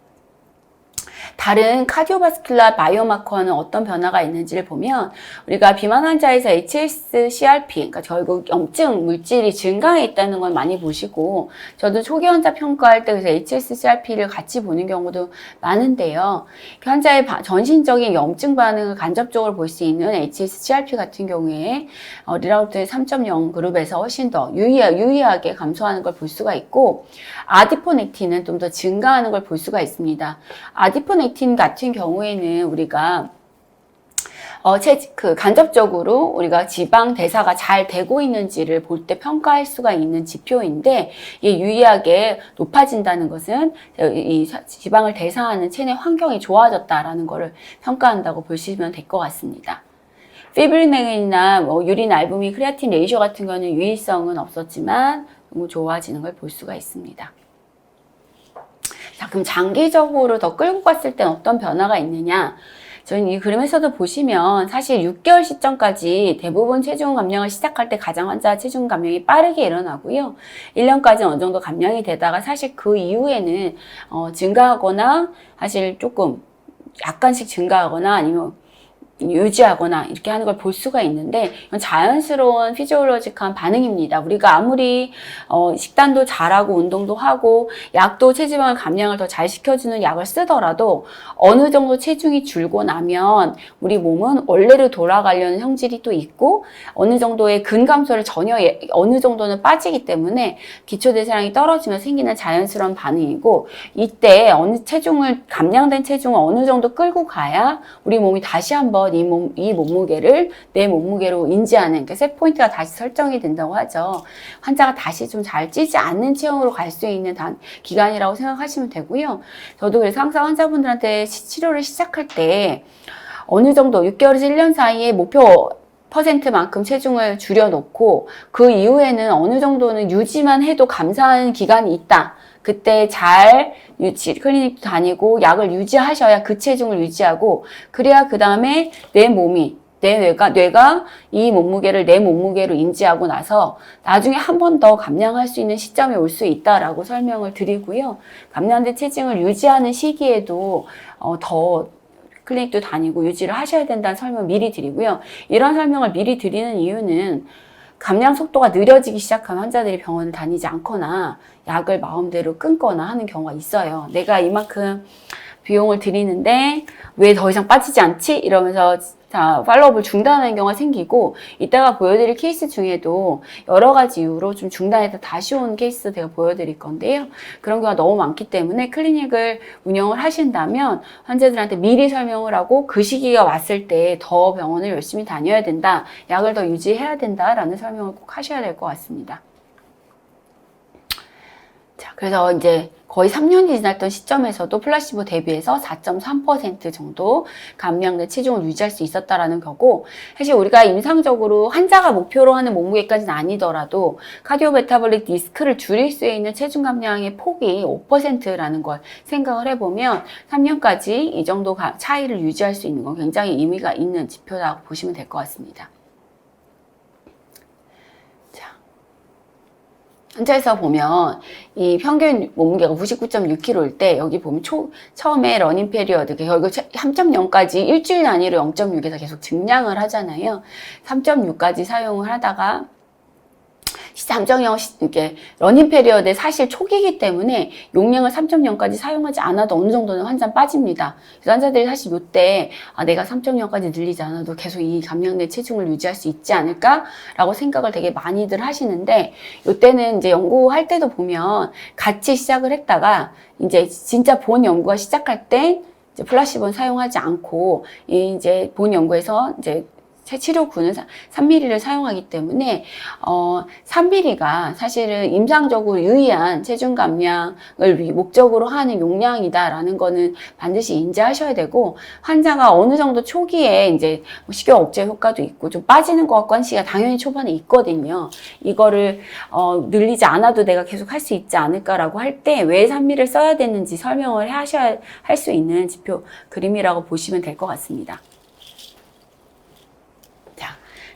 다른 카디오바스큘라 바이오마커는 어떤 변화가 있는지를 보면 우리가 비만 환자에서 HSCRP, 그러니까 결국 염증 물질이 증가해 있다는 걸 많이 보시고 저도 초기 환자 평가할 때 그래서 HSCRP를 같이 보는 경우도 많은데요. 환자의 전신적인 염증 반응을 간접적으로 볼 수 있는 HSCRP 같은 경우에 리라글루타이드 3.0 그룹에서 훨씬 더 유의하게 감소하는 걸 볼 수가 있고 아디포넥틴은 좀 더 증가하는 걸 볼 수가 있습니다. 아디포넥틴 같은 경우에는 우리가 간접적으로 우리가 지방 대사가 잘 되고 있는지를 볼 때 평가할 수가 있는 지표인데 이게 유의하게 높아진다는 것은 이 지방을 대사하는 체내 환경이 좋아졌다라는 것을 평가한다고 보시면 될 것 같습니다. 피브리네린이나 유린 알부민 크레아틴 레이쇼 같은 경우는 유의성은 없었지만 너무 좋아지는 걸 볼 수가 있습니다. 자, 그럼 장기적으로 더 끌고 갔을 땐 어떤 변화가 있느냐? 저는 이 그림에서도 보시면 사실 6개월 시점까지 대부분 체중 감량을 시작할 때 가장 환자 체중 감량이 빠르게 일어나고요. 1년까지 어느 정도 감량이 되다가 사실 그 이후에는 증가하거나 사실 조금 약간씩 증가하거나 아니면 유지하거나 이렇게 하는 걸 볼 수가 있는데 이건 자연스러운 피지올로직한 반응입니다. 우리가 아무리 식단도 잘하고 운동도 하고 약도 체지방을 감량을 더 잘 시켜주는 약을 쓰더라도 어느 정도 체중이 줄고 나면 우리 몸은 원래로 돌아가려는 성질이 또 있고 어느 정도의 근감소를 전혀 어느 정도는 빠지기 때문에 기초대사량이 떨어지면 생기는 자연스러운 반응이고 이때 감량된 체중을 어느 정도 끌고 가야 우리 몸이 다시 한번 이 몸무게를 내 몸무게로 인지하는 그러니까 셋 포인트가 다시 설정이 된다고 하죠. 환자가 다시 좀 잘 찌지 않는 체형으로 갈 수 있는 기간이라고 생각하시면 되고요. 저도 그래서 항상 환자분들한테 치료를 시작할 때 어느 정도 6개월에서 1년 사이에 목표 %만큼 체중을 줄여놓고 그 이후에는 어느 정도는 유지만 해도 감사한 기간이 있다. 그때 잘 클리닉도 다니고 약을 유지하셔야 그 체중을 유지하고 그래야 그 다음에 뇌가 이 몸무게를 내 몸무게로 인지하고 나서 나중에 한 번 더 감량할 수 있는 시점이 올 수 있다라고 설명을 드리고요. 감량된 체중을 유지하는 시기에도 더 클리닉도 다니고 유지를 하셔야 된다는 설명을 미리 드리고요. 이런 설명을 미리 드리는 이유는 감량 속도가 느려지기 시작한 환자들이 병원을 다니지 않거나 약을 마음대로 끊거나 하는 경우가 있어요. 내가 이만큼 비용을 들이는데 왜 더 이상 빠지지 않지? 이러면서 팔로업을 중단하는 경우가 생기고 이따가 보여드릴 케이스 중에도 여러 가지 이유로 좀 중단해서 다시 온 케이스 제가 보여드릴 건데요. 그런 경우가 너무 많기 때문에 클리닉을 운영을 하신다면 환자들한테 미리 설명을 하고 그 시기가 왔을 때 더 병원을 열심히 다녀야 된다. 약을 더 유지해야 된다라는 설명을 꼭 하셔야 될 것 같습니다. 자, 그래서 이제 거의 3년이 지났던 시점에서도 플라시보 대비해서 4.3% 정도 감량된 체중을 유지할 수 있었다라는 거고 사실 우리가 임상적으로 환자가 목표로 하는 몸무게까지는 아니더라도 카디오메타볼릭 리스크를 줄일 수 있는 체중 감량의 폭이 5%라는 걸 생각을 해보면 3년까지 이 정도 차이를 유지할 수 있는 건 굉장히 의미가 있는 지표라고 보시면 될 것 같습니다. 현재에서 보면 이 평균 몸무게가 99.6kg일 때 여기 보면 처음에 러닝 페리어드 결국 3.0까지 일주일 단위로 0.6에서 계속 증량을 하잖아요. 3.6까지 사용을 하다가 3.0 이렇게 러닝 페리어드의 사실 초기이기 때문에 용량을 3.0까지 사용하지 않아도 어느 정도는 환자는 빠집니다. 그래서 환자들이 사실 이때 내가 3.0까지 늘리지 않아도 계속 이 감량된 체중을 유지할 수 있지 않을까라고 생각을 되게 많이들 하시는데 이때는 이제 연구할 때도 보면 같이 시작을 했다가 이제 진짜 본 연구가 시작할 때 이제 플라시보는 사용하지 않고 이제 본 연구에서 이제 치료구는 3mm를 사용하기 때문에 3mm가 사실은 임상적으로 유의한 체중 감량을 목적으로 하는 용량이다라는 거는 반드시 인지하셔야 되고, 환자가 어느 정도 초기에 이제 식욕 억제 효과도 있고 좀 빠지는 것 같고 한 시기가 당연히 초반에 있거든요. 이거를 늘리지 않아도 내가 계속 할 수 있지 않을까라고 할 때 왜 3mm를 써야 되는지 설명을 하셔야 할 수 있는 지표 그림이라고 보시면 될 것 같습니다.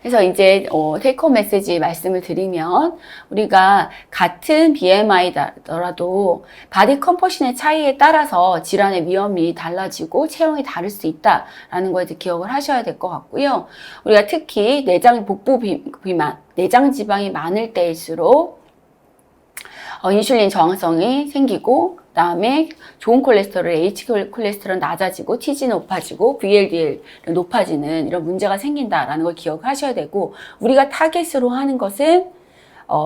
그래서 이제 테이크홈 메시지 말씀을 드리면, 우리가 같은 BMI더라도 바디 컴포션의 차이에 따라서 질환의 위험이 달라지고 체형이 다를 수 있다라는 거에 기억을 하셔야 될 것 같고요. 우리가 특히 복부 비만, 내장 지방이 많을 때일수록 인슐린 저항성이 생기고, 그다음에 좋은 콜레스테롤, HDL 낮아지고, TG 높아지고, VLDL 높아지는 이런 문제가 생긴다라는 걸 기억하셔야 되고, 우리가 타겟으로 하는 것은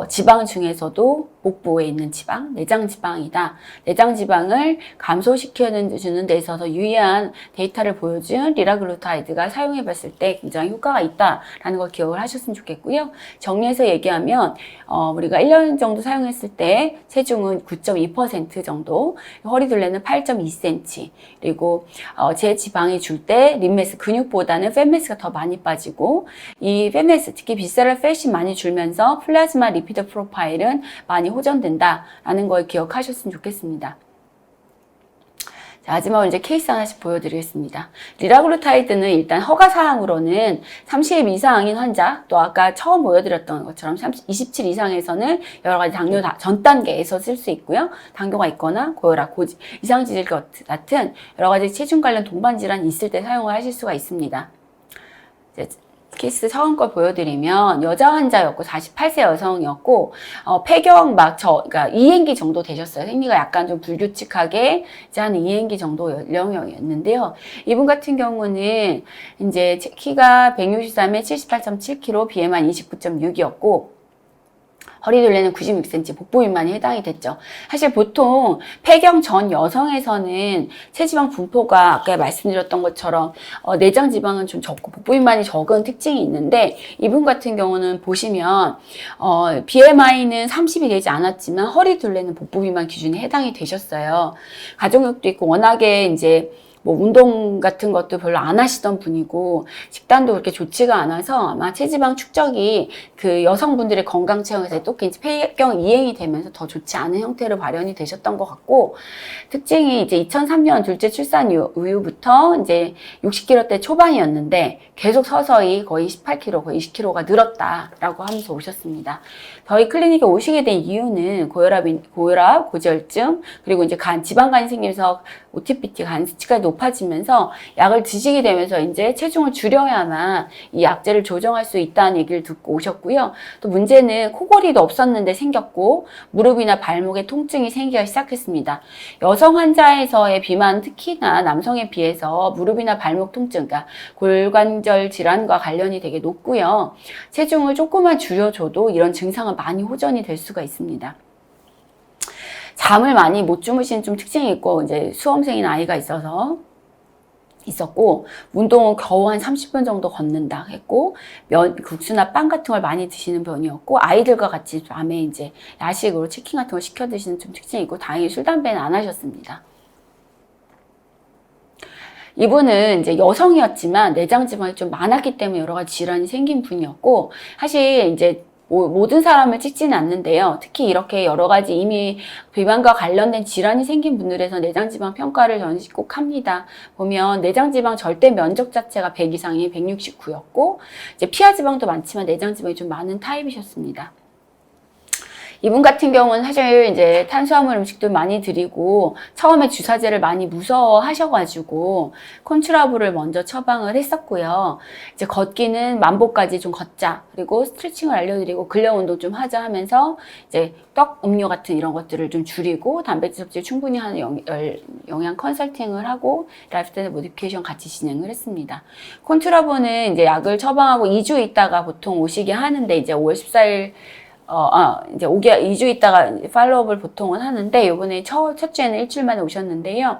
지방 중에서도 복부에 있는 지방, 내장 지방이다. 내장 지방을 감소시켜주는 데 있어서 유의한 데이터를 보여준 리라글루타이드가 사용해 봤을 때 굉장히 효과가 있다라는 걸 기억을 하셨으면 좋겠고요. 정리해서 얘기하면 우리가 1년 정도 사용했을 때 체중은 9.2% 정도, 허리둘레는 8.2cm, 그리고 제 지방이 줄 때 림매스, 근육보다는 팻매스가 더 많이 빠지고, 이 팻매스, 특히 비세럴 팻이 많이 줄면서 플라즈마 리피드 프로파일은 많이 호전된다라는 걸 기억하셨으면 좋겠습니다. 자, 마지막으로 이제 케이스 하나씩 보여드리겠습니다. 리라글루타이드는 일단 허가사항으로는 30 이상인 환자, 또 아까 처음 보여드렸던 것처럼 27 이상에서는 여러 가지 당뇨 전 단계에서 쓸 수 있고요. 당뇨가 있거나 고혈압, 이상지질 같은 여러 가지 체중 관련 동반 질환이 있을 때 사용을 하실 수가 있습니다. 케이스 처음 걸 보여드리면 여자 환자였고 48세 여성이었고 폐경 그러니까 2행기 정도 되셨어요. 생리가 약간 좀 불규칙하게 이제 한 2행기 정도 연령이었는데요. 이분 같은 경우는 이제 키가 163에 78.7kg, BMI 29.6이었고 허리둘레는 96cm, 복부 비만이 해당이 됐죠. 사실 보통 폐경 전 여성에서는 체지방 분포가 아까 말씀드렸던 것처럼 내장 지방은 좀 적고 복부 비만이 적은 특징이 있는데, 이분 같은 경우는 보시면 BMI는 30이 되지 않았지만 허리둘레는 복부 비만 기준에 해당이 되셨어요. 가족력도 있고 워낙에 이제 운동 같은 것도 별로 안 하시던 분이고 식단도 그렇게 좋지가 않아서 아마 체지방 축적이 그 여성분들의 건강 체형에서 또 이제 폐경 이행이 되면서 더 좋지 않은 형태로 발현이 되셨던 것 같고, 특징이 이제 2003년 둘째 출산 이후부터 이제 60kg대 초반이었는데 계속 서서히 거의 18kg, 거의 20kg가 늘었다라고 하면서 오셨습니다. 저희 클리닉에 오시게 된 이유는 고혈압, 고지혈증, 그리고 이제 지방간이 생기면서 OTPT 간 수치가 높아지면서 약을 드시게 되면서 이제 체중을 줄여야만 이 약제를 조정할 수 있다는 얘기를 듣고 오셨고요. 또 문제는 코골이도 없었는데 생겼고 무릎이나 발목에 통증이 생기기 시작했습니다. 여성 환자에서의 비만, 특히나 남성에 비해서 무릎이나 발목 통증, 그러니까 골관절 질환과 관련이 되게 높고요. 체중을 조금만 줄여줘도 이런 증상은 많이 호전이 될 수가 있습니다. 잠을 많이 못 주무시는 좀 특징이 있고, 이제 수험생인 아이가 있었고, 운동은 겨우 한 30분 정도 걷는다 했고, 국수나 빵 같은 걸 많이 드시는 편이었고, 아이들과 같이 밤에 이제 야식으로 치킨 같은 걸 시켜 드시는 좀 특징이 있고, 다행히 술, 담배는 안 하셨습니다. 이분은 이제 여성이었지만 내장 지방이 좀 많았기 때문에 여러 가지 질환이 생긴 분이었고, 사실 이제 모든 사람을 찍지는 않는데요. 특히 이렇게 여러 가지 이미 비만과 관련된 질환이 생긴 분들에서 내장지방 평가를 저는 꼭 합니다. 보면 내장지방 절대 면적 자체가 100 이상이 169였고, 이제 피하지방도 많지만 내장지방이 좀 많은 타입이셨습니다. 이분 같은 경우는 사실 이제 탄수화물 음식도 많이 드리고 처음에 주사제를 많이 무서워하셔가지고 콘트라부를 먼저 처방을 했었고요. 이제 걷기는 만보까지 좀 걷자, 그리고 스트레칭을 알려드리고 근력 운동 좀 하자 하면서 이제 떡, 음료 같은 이런 것들을 좀 줄이고 단백질 섭취를 충분히 하는 영양 컨설팅을 하고 라이프스타일 모디피케이션 같이 진행을 했습니다. 콘트라부는 이제 약을 처방하고 2주 있다가 보통 오시게 하는데, 이제 5월 14일 이제 2주 있다가 팔로우업을 보통은 하는데, 요번에 첫 주에는 일주일 만에 오셨는데요.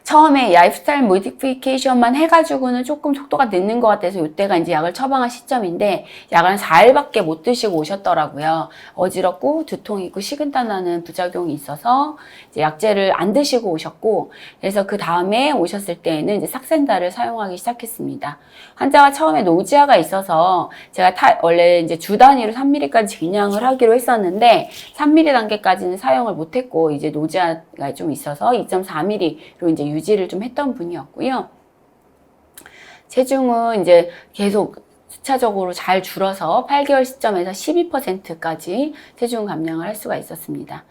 처음에 라이프스타일 모디피케이션만 해가지고는 조금 속도가 늦는 것 같아서 이때가 이제 약을 처방한 시점인데 약을 한 4일밖에 못 드시고 오셨더라고요. 어지럽고 두통이 있고 식은땀 나는 부작용이 있어서 이제 약제를 안 드시고 오셨고, 그래서 그 다음에 오셨을 때에는 이제 삭센다를 사용하기 시작했습니다. 환자가 처음에 노지아가 있어서 제가 원래 이제 주 단위로 3mm까지 증량을 하기로 했었는데 3mm 단계까지는 사용을 못했고 이제 노지아가 좀 있어서 2.4mm로 이제 유지를 좀 했던 분이었고요. 체중은 이제 계속 수차적으로 잘 줄어서 8개월 시점에서 12%까지 체중 감량을 할 수가 있었습니다.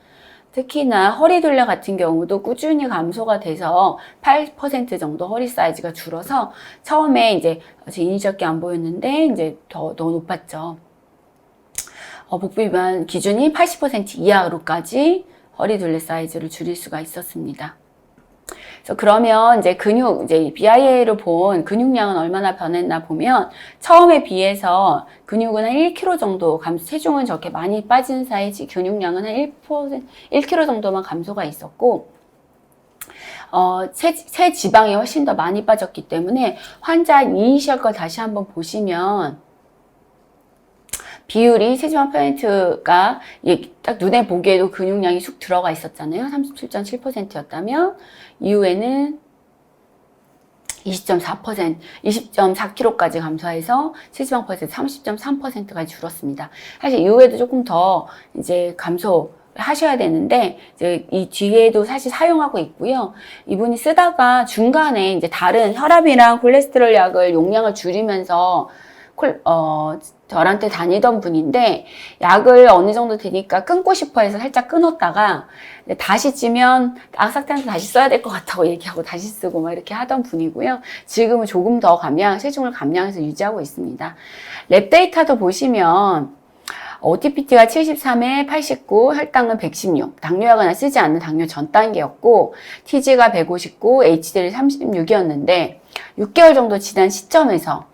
특히나 허리둘레 같은 경우도 꾸준히 감소가 돼서 8% 정도 허리 사이즈가 줄어서 처음에 이제 인위적게 안 보였는데 이제 더 높았죠. 복부 비만 기준이 80% 이하로까지 허리둘레 사이즈를 줄일 수가 있었습니다. 그래서 그러면 이제 BIA로 본 근육량은 얼마나 변했나 보면 처음에 비해서 근육은 한 1kg 정도 체중은 저렇게 많이 빠진 사이 근육량은 한 1kg 정도만 감소가 있었고, 체 지방이 훨씬 더 많이 빠졌기 때문에 환자 이니셜 걸 다시 한번 보시면 비율이 체지방 퍼센트가 딱 눈에 보기에도 근육량이 쑥 들어가 있었잖아요. 37.7%였다면 이후에는 20.4%, 20.4kg까지 감소해서 체지방 퍼센트 30.3%까지 줄었습니다. 사실 이후에도 조금 더 이제 하셔야 되는데 이제 이 뒤에도 사실 사용하고 있고요. 이분이 쓰다가 중간에 이제 다른 혈압이랑 콜레스테롤 약을 용량을 줄이면서 저한테 다니던 분인데 약을 어느 정도 되니까 끊고 싶어 해서 살짝 끊었다가 다시 찌면 악삭탄소 다시 써야 될 것 같다고 얘기하고 다시 쓰고 막 이렇게 하던 분이고요. 지금은 조금 더 체중을 감량해서 유지하고 있습니다. 랩 데이터도 보시면 OTPT가 73에 89, 혈당은 116, 당뇨약은 하나 쓰지 않는 당뇨 전 단계였고, TG가 159, HDL이 36이었는데 6개월 정도 지난 시점에서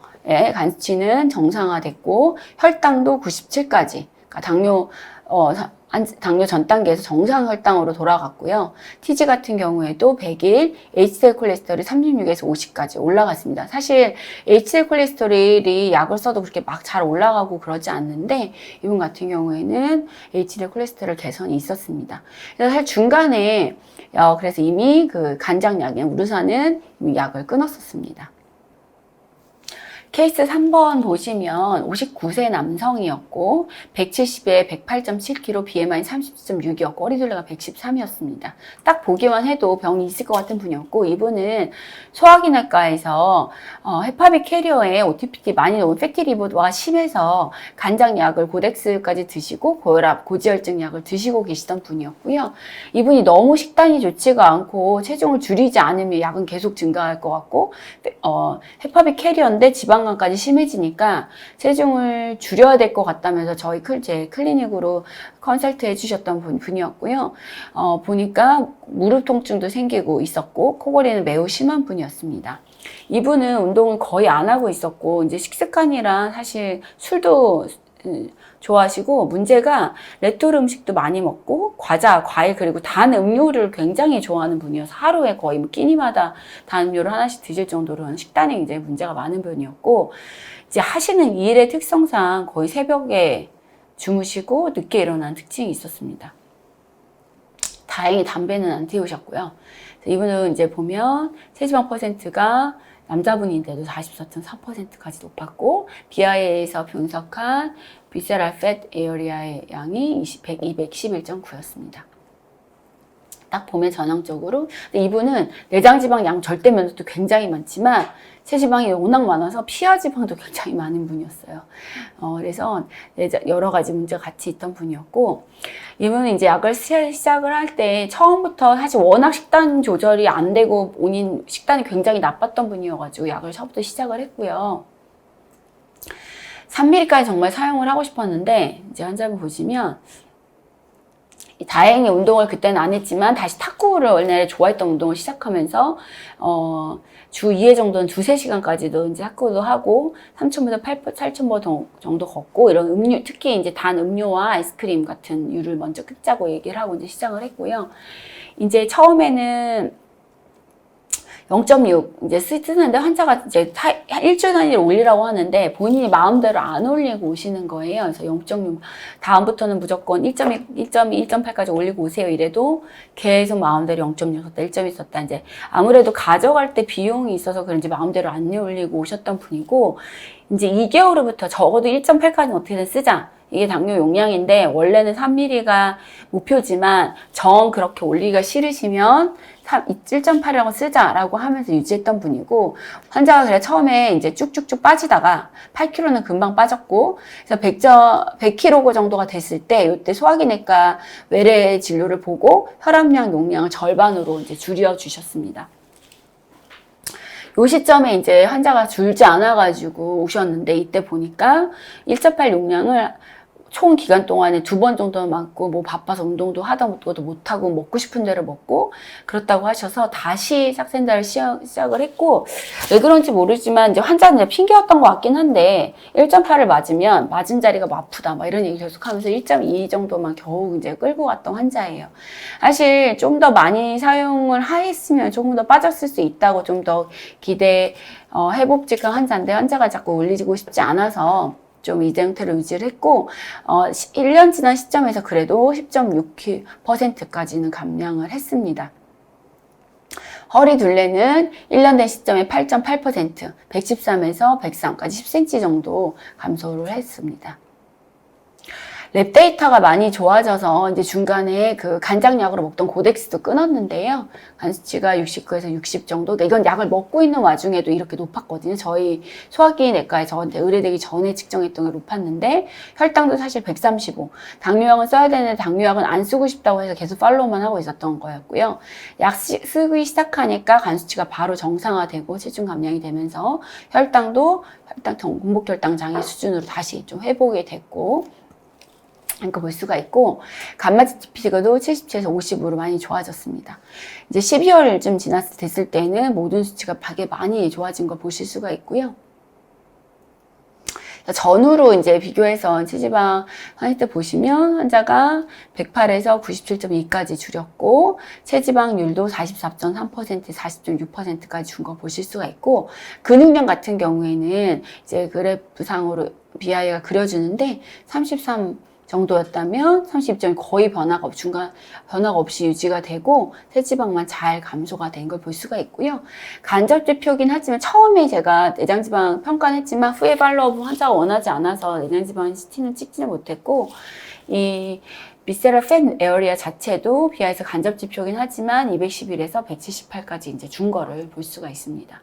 간치는 정상화됐고 혈당도 97까지, 그러니까 당뇨 전 단계에서 정상 혈당으로 돌아갔고요. TG 같은 경우에도 100일, HDL 콜레스테롤이 36에서 50까지 올라갔습니다. 사실 HDL 콜레스테롤이 약을 써도 그렇게 막 잘 올라가고 그러지 않는데 이분 같은 경우에는 HDL 콜레스테롤 개선이 있었습니다. 그래서 사실 중간에 그래서 이미 그 간장약인 우르사는 이미 약을 끊었었습니다. 케이스 3번 보시면 59세 남성이었고 170에 108.7kg, BMI 30.6이었고 허리둘레가 113이었습니다. 딱 보기만 해도 병이 있을 것 같은 분이었고, 이분은 소화기내과에서 헤파비 캐리어에 OTPT 많이 넣은 패티리버가 심해서 간장약을 고덱스까지 드시고 고혈압, 고지혈증 약을 드시고 계시던 분이었고요. 이분이 너무 식단이 좋지가 않고 체중을 줄이지 않으면 약은 계속 증가할 것 같고, 헤파비 캐리어인데 지방간까지 심해지니까 체중을 줄여야 될 것 같다면서 제 클리닉으로 컨설트 해주셨던 분이었고요. 보니까 무릎 통증도 생기고 있었고 코골이는 매우 심한 분이었습니다. 이분은 운동을 거의 안 하고 있었고 이제 식습관이랑 사실 술도 좋아하시고, 문제가 레토르 음식도 많이 먹고 과자, 과일 그리고 단 음료를 굉장히 좋아하는 분이어서 하루에 거의 끼니마다 단 음료를 하나씩 드실 정도로 식단에 굉장히 문제가 많은 분이었고, 이제 하시는 이 일의 특성상 거의 새벽에 주무시고 늦게 일어나는 특징이 있었습니다. 다행히 담배는 안 피우셨고요. 이분은 이제 보면 체지방 퍼센트가 남자분인데도 44.4%까지 높았고, BIA에서 분석한 비세랄 팻 에어리아의 양이 211.9였습니다. 딱 보면 전형적으로, 근데 이분은 내장지방 양 절대 면적도 굉장히 많지만 체지방이 워낙 많아서 피하지방도 굉장히 많은 분이었어요. 그래서 여러 가지 문제가 같이 있던 분이었고, 이분은 이제 약을 시작을 할 때 처음부터 사실 워낙 식단 조절이 안 되고 식단이 굉장히 나빴던 분이어가지고 약을 처음부터 시작을 했고요. 3mm까지 정말 사용을 하고 싶었는데 이제 환자분 보시면 다행히 운동을 그때는 안 했지만 다시 탁구를 원래 좋아했던 운동을 시작하면서 주 2회 정도는 2-3시간까지도 이제 탁구도 하고 3,000보다 8,000보 정도 걷고, 이런 음료, 특히 이제 단 음료와 아이스크림 같은 유를 먼저 끊자고 얘기를 하고 이제 시작을 했고요. 이제 처음에는 0.6 이제 쓰는데 환자가 이제 일주일 단위로 올리라고 하는데 본인이 마음대로 안 올리고 오시는 거예요. 그래서 0.6 다음부터는 무조건 1.2, 1.2, 1.8까지 올리고 오세요. 이래도 계속 마음대로 0.6 썼다, 1.2 썼다. 이제 아무래도 가져갈 때 비용이 있어서 그런지 마음대로 안 올리고 오셨던 분이고 이제 2개월 후부터 적어도 1.8까지는 어떻게든 쓰자. 이게 당뇨 용량인데 원래는 3mm가 목표지만 정 그렇게 올리기가 싫으시면 1.8이라고 쓰자라고 하면서 유지했던 분이고 환자가 그래 처음에 이제 쭉쭉쭉 빠지다가 8kg는 금방 빠졌고 그래서 100kg 정도가 됐을 때 이때 소화기내과 외래 진료를 보고 혈압량 용량을 절반으로 이제 줄여 주셨습니다. 요 시점에 이제 환자가 줄지 않아가지고 오셨는데 이때 보니까 1.8 용량을 총 기간 동안에 2번 정도는 맞고 뭐 바빠서 운동도 하다 못해도 못하고 먹고 싶은 대로 먹고 그렇다고 하셔서 다시 삭센다를 시작을 했고 왜 그런지 모르지만 이제 환자는 이제 핑계였던 것 같긴 한데 1.8을 맞으면 맞은 자리가 뭐 아프다 막 이런 얘기 계속하면서 1.2 정도만 겨우 이제 끌고 갔던 환자예요. 사실 좀 더 많이 사용을 했으면 조금 더 빠졌을 수 있다고 좀 더 해봅직한 환자인데 환자가 자꾸 올리고 싶지 않아서 좀 이 상태로 유지를 했고 1년 지난 시점에서 그래도 10.6%까지는 감량을 했습니다. 허리 둘레는 1년 된 시점에 8.8%, 113에서 103까지 10cm 정도 감소를 했습니다. 랩 데이터가 많이 좋아져서 이제 중간에 그 간장약으로 먹던 고덱스도 끊었는데요. 간 수치가 69에서 60 정도. 이건 약을 먹고 있는 와중에도 이렇게 높았거든요. 저희 소화기 내과에 저한테 의뢰되기 전에 측정했던 게 높았는데 혈당도 사실 135. 당뇨약은 써야 되는데 당뇨약은 안 쓰고 싶다고 해서 계속 팔로우만 하고 있었던 거였고요. 약 쓰기 시작하니까 간 수치가 바로 정상화되고 체중 감량이 되면서 혈당도 공복혈당 장애 수준으로 다시 좀 회복이 됐고 이렇게 볼 수가 있고 감마GP도 77에서 50으로 많이 좋아졌습니다. 이제 12월쯤 됐을 때는 모든 수치가 되게 많이 좋아진 걸 보실 수가 있고요. 전후로 이제 비교해서 체지방 할 때 보시면 환자가 108에서 97.2까지 줄였고 체지방률도 44.3%, 40.6%까지 준 거 보실 수가 있고 근육량 같은 경우에는 이제 그래프상으로 BI가 그려주는데 33 정도였다면 32점이 거의 중간 변화가 없이 유지가 되고 체지방만 잘 감소가 된 걸 볼 수가 있고요. 간접지표긴 하지만 처음에 제가 내장지방 평가는 했지만 후에 팔로우업 환자가 원하지 않아서 내장지방 CT는 찍지는 못했고 이 비세럴 팻 에어리아 자체도 비하에서 간접지표긴 하지만 211에서 178까지 이제 준 거를 볼 수가 있습니다.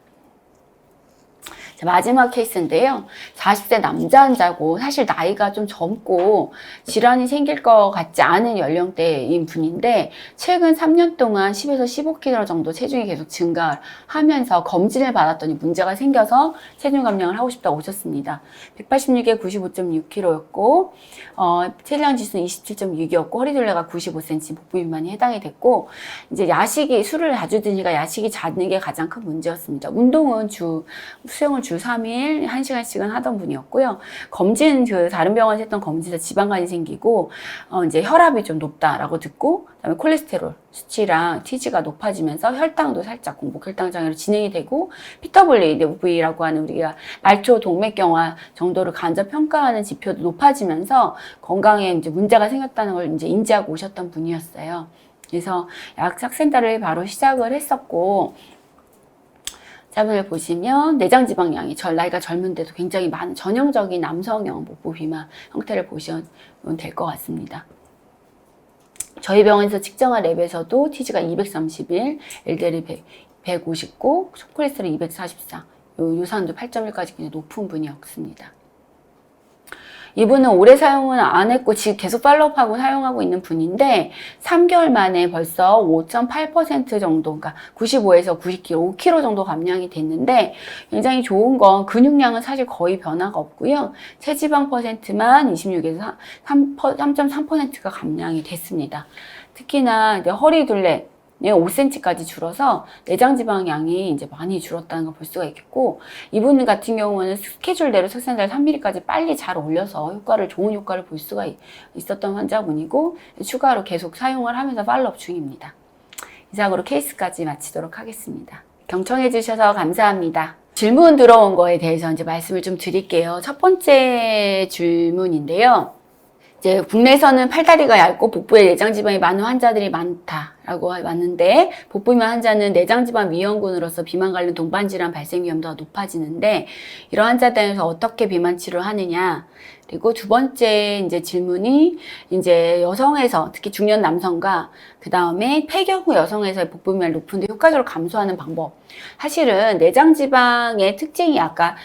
자, 마지막 케이스인데요. 40대 남자 환자고 사실 나이가 좀 젊고 질환이 생길 것 같지 않은 연령대인 분인데 최근 3년 동안 10에서 15kg 정도 체중이 계속 증가하면서 검진을 받았더니 문제가 생겨서 체중 감량을 하고 싶다고 오셨습니다. 186에 95.6kg였고 체지방 지수는 27.6이었고 허리둘레가 95cm, 복부 비만이 해당이 됐고 이제 술을 자주 드니까 야식이 잦는 게 가장 큰 문제였습니다. 운동은 수영을 주 3일 1시간씩은 하던 분이었고요. 검진 다른 병원에서 했던 검진에서 지방간이 생기고 이제 혈압이 좀 높다라고 듣고 그다음에 콜레스테롤 수치랑 TG가 높아지면서 혈당도 살짝 공복혈당 장애로 진행이 되고 PWV라고 하는 우리가 말초 동맥경화 정도를 간접 평가하는 지표도 높아지면서 건강에 이제 문제가 생겼다는 걸 이제 인지하고 오셨던 분이었어요. 그래서 약삭센터를 바로 시작을 했었고 자본을 보시면 내장지방량이 나이가 젊은데도 굉장히 많은 전형적인 남성형 복부 비만 형태를 보시면 될 것 같습니다. 저희 병원에서 측정한 랩에서도 TG가 231, LDL이 159, 콜레스테롤 244, 요산도 8.1까지 굉장히 높은 분이었습니다. 이분은 오래 사용은 안 했고 지금 계속 팔로우업하고 사용하고 있는 분인데 3개월 만에 벌써 5.8% 정도, 그러니까 95에서 90kg, 5kg 정도 감량이 됐는데 굉장히 좋은 건 근육량은 사실 거의 변화가 없고요. 체지방 퍼센트만 26에서 3.3%가 감량이 됐습니다. 특히나 이제 허리둘레 5cm까지 줄어서 내장지방량이 이제 많이 줄었다는 걸 볼 수가 있겠고 이분 같은 경우는 스케줄대로 석산달 3mm까지 빨리 잘 올려서 좋은 효과를 볼 수가 있었던 환자분이고 추가로 계속 사용을 하면서 팔로업 중입니다. 이상으로 케이스까지 마치도록 하겠습니다. 경청해 주셔서 감사합니다. 질문 들어온 거에 대해서 이제 말씀을 좀 드릴게요. 첫 번째 질문인데요. 이제 국내에서는 팔다리가 얇고 복부에 내장지방이 많은 환자들이 많다라고 왔는데, 복부 비만 환자는 내장지방 위험군으로서 비만 관련 동반질환 발생 위험도가 높아지는데, 이런 환자들에서 어떻게 비만 치료를 하느냐. 그리고 두 번째 이제 질문이 이제 여성에서, 특히 중년 남성과 그 다음에 폐경 후 여성에서의 복부 비만이 높은데 효과적으로 감소하는 방법. 사실은 내장지방의 특징이 아까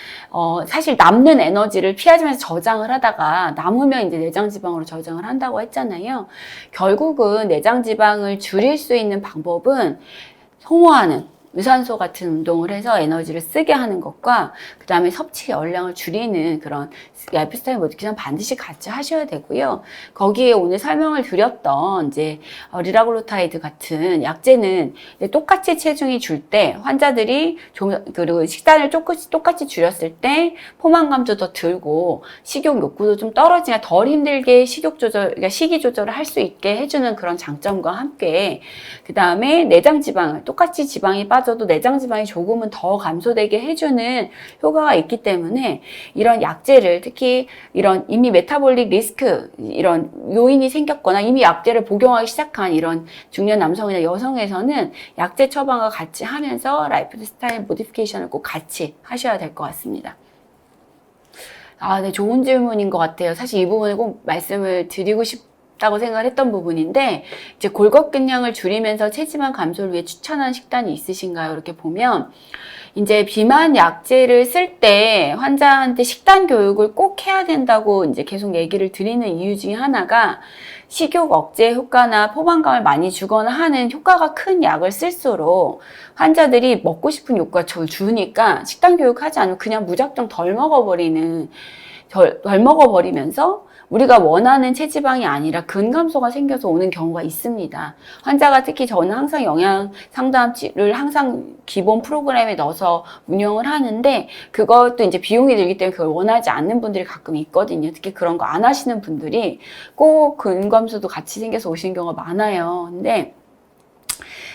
사실 남는 에너지를 피하면서 저장을 하다가 남으면 이제 내장지방으로 저장을 한다고 했잖아요. 결국은 내장지방을 줄일 수 있는 방법은 소모하는 유산소 같은 운동을 해서 에너지를 쓰게 하는 것과 그 다음에 섭취 열량을 줄이는 그런 라이프 스타일 모디피케이션 반드시 같이 하셔야 되고요. 거기에 오늘 설명을 드렸던 이제 리라글루타이드 같은 약제는 똑같이 체중이 줄 때 환자들이 그리고 식단을 똑같이 줄였을 때 포만감도 더 들고 식욕 욕구도 좀 떨어지냐 덜 힘들게 식욕 조절, 그러니까 식이 조절을 할 수 있게 해주는 그런 장점과 함께 그 다음에 내장 지방을 똑같이 지방이 빠져도 내장 지방이 조금은 더 감소되게 해주는 효과가 있기 때문에 이런 약제를 특히 이런 이미 메타볼릭 리스크 이런 요인이 생겼거나 이미 약제를 복용하기 시작한 이런 중년 남성이나 여성에서는 약제 처방과 같이 하면서 라이프 스타일 모디피케이션을 꼭 같이 하셔야 될 것 같습니다. 네, 좋은 질문인 것 같아요. 사실 이 부분을 꼭 말씀을 드리고 싶다고 생각을 했던 부분인데, 이제 골격근량을 줄이면서 체지방 감소를 위해 추천하는 식단이 있으신가요? 이렇게 보면, 이제 비만 약제를 쓸 때 환자한테 식단 교육을 꼭 해야 된다고 이제 계속 얘기를 드리는 이유 중에 하나가 식욕 억제 효과나 포만감을 많이 주거나 하는 효과가 큰 약을 쓸수록 환자들이 먹고 싶은 욕구가 주니까 식단 교육하지 않으면 그냥 무작정 덜 먹어버리면서 우리가 원하는 체지방이 아니라 근감소가 생겨서 오는 경우가 있습니다. 환자가 특히 저는 항상 영양 상담을 항상 기본 프로그램에 넣어서 운영을 하는데 그것도 이제 비용이 들기 때문에 그걸 원하지 않는 분들이 가끔 있거든요. 특히 그런 거 안 하시는 분들이 꼭 근감소도 같이 생겨서 오시는 경우가 많아요. 근데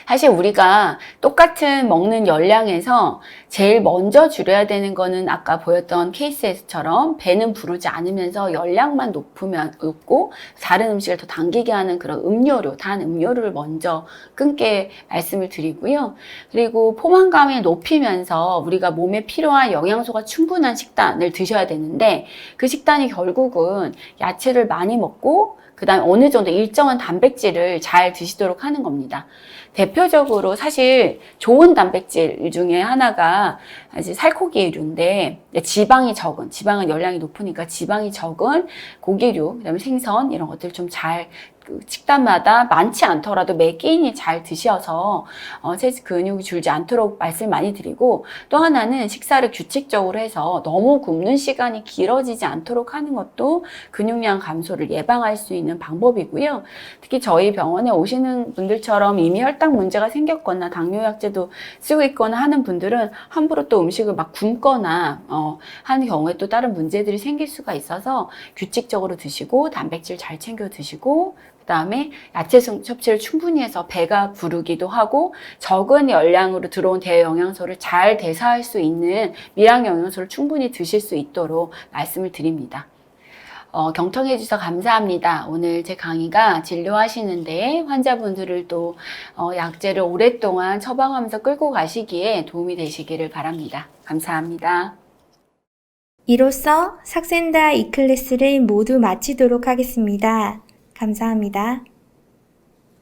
사실 우리가 똑같은 먹는 열량에서 제일 먼저 줄여야 되는 거는 아까 보였던 케이스에서처럼 배는 부르지 않으면서 열량만 높고 다른 음식을 더 당기게 하는 그런 단 음료를 먼저 끊게 말씀을 드리고요. 그리고 포만감을 높이면서 우리가 몸에 필요한 영양소가 충분한 식단을 드셔야 되는데 그 식단이 결국은 야채를 많이 먹고 그 다음에 어느 정도 일정한 단백질을 잘 드시도록 하는 겁니다. 대표적으로 사실 좋은 단백질 중에 하나가 살코기류인데 지방이 적은, 지방은 열량이 높으니까 지방이 적은 고기류, 그다음에 생선 이런 것들 좀 잘 식단마다 많지 않더라도 매 끼니 잘 드셔서 근육이 줄지 않도록 말씀 많이 드리고, 또 하나는 식사를 규칙적으로 해서 너무 굶는 시간이 길어지지 않도록 하는 것도 근육량 감소를 예방할 수 있는 방법이고요. 특히 저희 병원에 오시는 분들처럼 이미 혈당 문제가 생겼거나 당뇨약제도 쓰고 있거나 하는 분들은 함부로 또 음식을 막 굶거나 하는 경우에 또 다른 문제들이 생길 수가 있어서 규칙적으로 드시고 단백질 잘 챙겨 드시고 그 다음에 야채 섭취를 충분히 해서 배가 부르기도 하고 적은 열량으로 들어온 대영양소를 잘 대사할 수 있는 미량 영양소를 충분히 드실 수 있도록 말씀을 드립니다. 경청해 주셔서 감사합니다. 오늘 제 강의가 진료하시는데 환자분들을 또 약제를 오랫동안 처방하면서 끌고 가시기에 도움이 되시기를 바랍니다. 감사합니다. 이로써 삭센다 이클래스를 모두 마치도록 하겠습니다. 감사합니다.